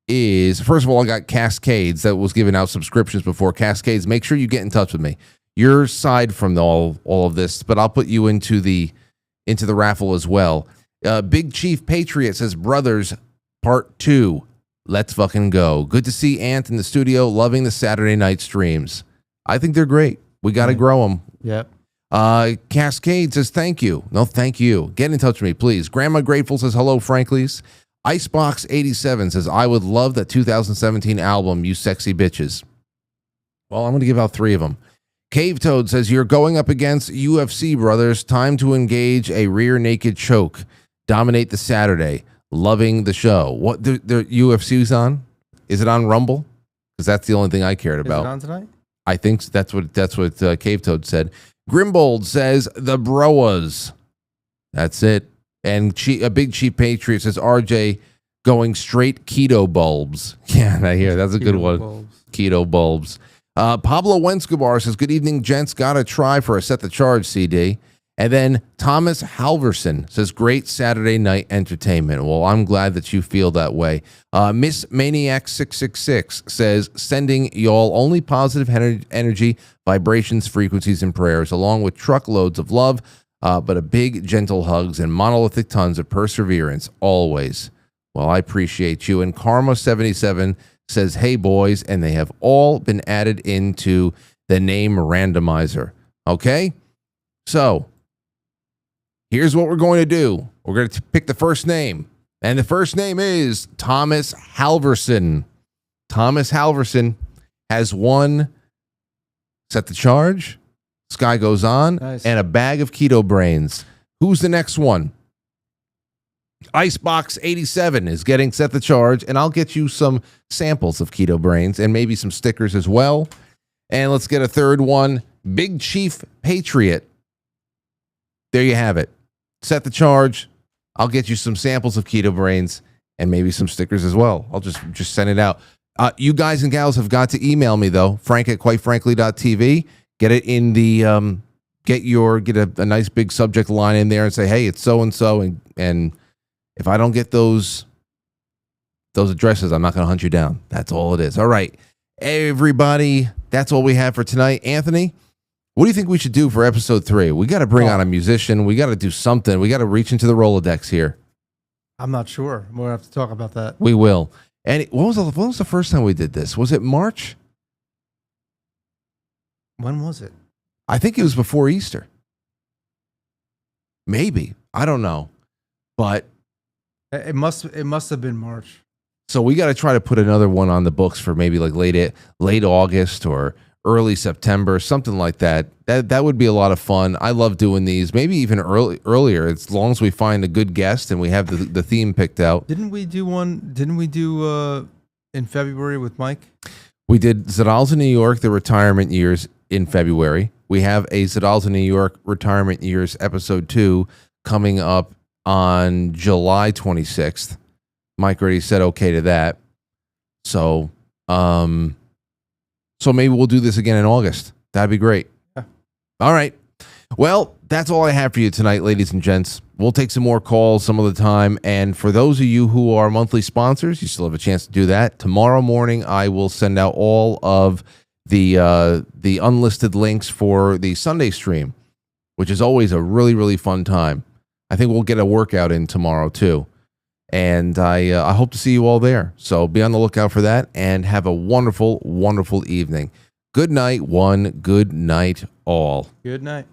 is, first of all, I got Cascades that was giving out subscriptions before. Cascades, make sure you get in touch with me. You're aside from all of this, but I'll put you into the raffle as well. Big Chief Patriot says, Brothers, Part 2. Let's fucking go. Good to see Ant in the studio. Loving the Saturday night streams. I think they're great. We got to grow them. Yep. Cascade says, thank you. No, thank you. Get in touch with me, please. Grandma Grateful says, hello, Franklies. Icebox87 says, I would love that 2017 album, You Sexy Bitches. Well, I'm going to give out 3 of them. Cave Toad says, you're going up against UFC, brothers. Time to engage a rear naked choke. Dominate the Saturday. Loving the show. What the UFC's on? Is it on Rumble? Because that's the only thing I cared about. Is it on tonight? I think that's what Cave Toad said. Grimbold says, the Broas. That's it. And a Big Chief Patriot says, RJ going straight keto bulbs. Yeah, I hear that's a good one. Bulbs. Keto bulbs. Pablo Wenscobar says, good evening, gents. Gotta try for a Set the Charge CD. And then Thomas Halverson says, great Saturday night entertainment. Well, I'm glad that you feel that way. Miss Maniac 666 says, sending y'all only positive energy, vibrations, frequencies, and prayers, along with truckloads of love, but a big, gentle hugs and monolithic tons of perseverance, always. Well, I appreciate you. And Karma77 says, hey, boys, and they have all been added into the name randomizer. Okay? So, here's what we're going to do. We're going to pick the first name. And the first name is Thomas Halverson. Thomas Halverson has won Set the Charge, Sky Goes On, Nice. and a bag of keto brains. Who's the next one? Icebox87 is getting Set the Charge, and I'll get you some samples of keto brains and maybe some stickers as well. And let's get a third one. Big Chief Patriot. There you have it. Set the Charge. I'll get you some samples of keto brains and maybe some stickers as well. I'll just send it out. You guys and gals have got to email me though. Frank@quitefrankly.tv. Get it in the get a nice big subject line in there and say, hey, it's so and so, and if I don't get those addresses, I'm not going to hunt you down. That's all it is. All right, everybody, that's all we have for tonight. Anthony, what do you think we should do for episode 3? We got to bring on a musician. We got to do something. We got to reach into the Rolodex here. I'm not sure. We'll have to talk about that. We will. And when was the first time we did this? Was it March? When was it? I think it was before Easter. Maybe. I don't know. But It must have been March. so we got to try to put another one on the books for maybe like late August or early September, something like that. That would be a lot of fun. I love doing these. Maybe even earlier, as long as we find a good guest and we have the theme picked out. Didn't we do one? Didn't we do in February with Mike? We did Zedalza New York, the retirement years in February. We have a Zedalza New York Retirement Years episode 2 coming up on July 26th. Mike already said okay to that. So maybe we'll do this again in August. That'd be great. Yeah. All right. Well, that's all I have for you tonight, ladies and gents. We'll take some more calls some other time. And for those of you who are monthly sponsors, you still have a chance to do that. Tomorrow morning, I will send out all of the unlisted links for the Sunday stream, which is always a really, really fun time. I think we'll get a workout in tomorrow, too. And I hope to see you all there. So be on the lookout for that and have a wonderful, wonderful evening. Good night, one. Good night, all. Good night.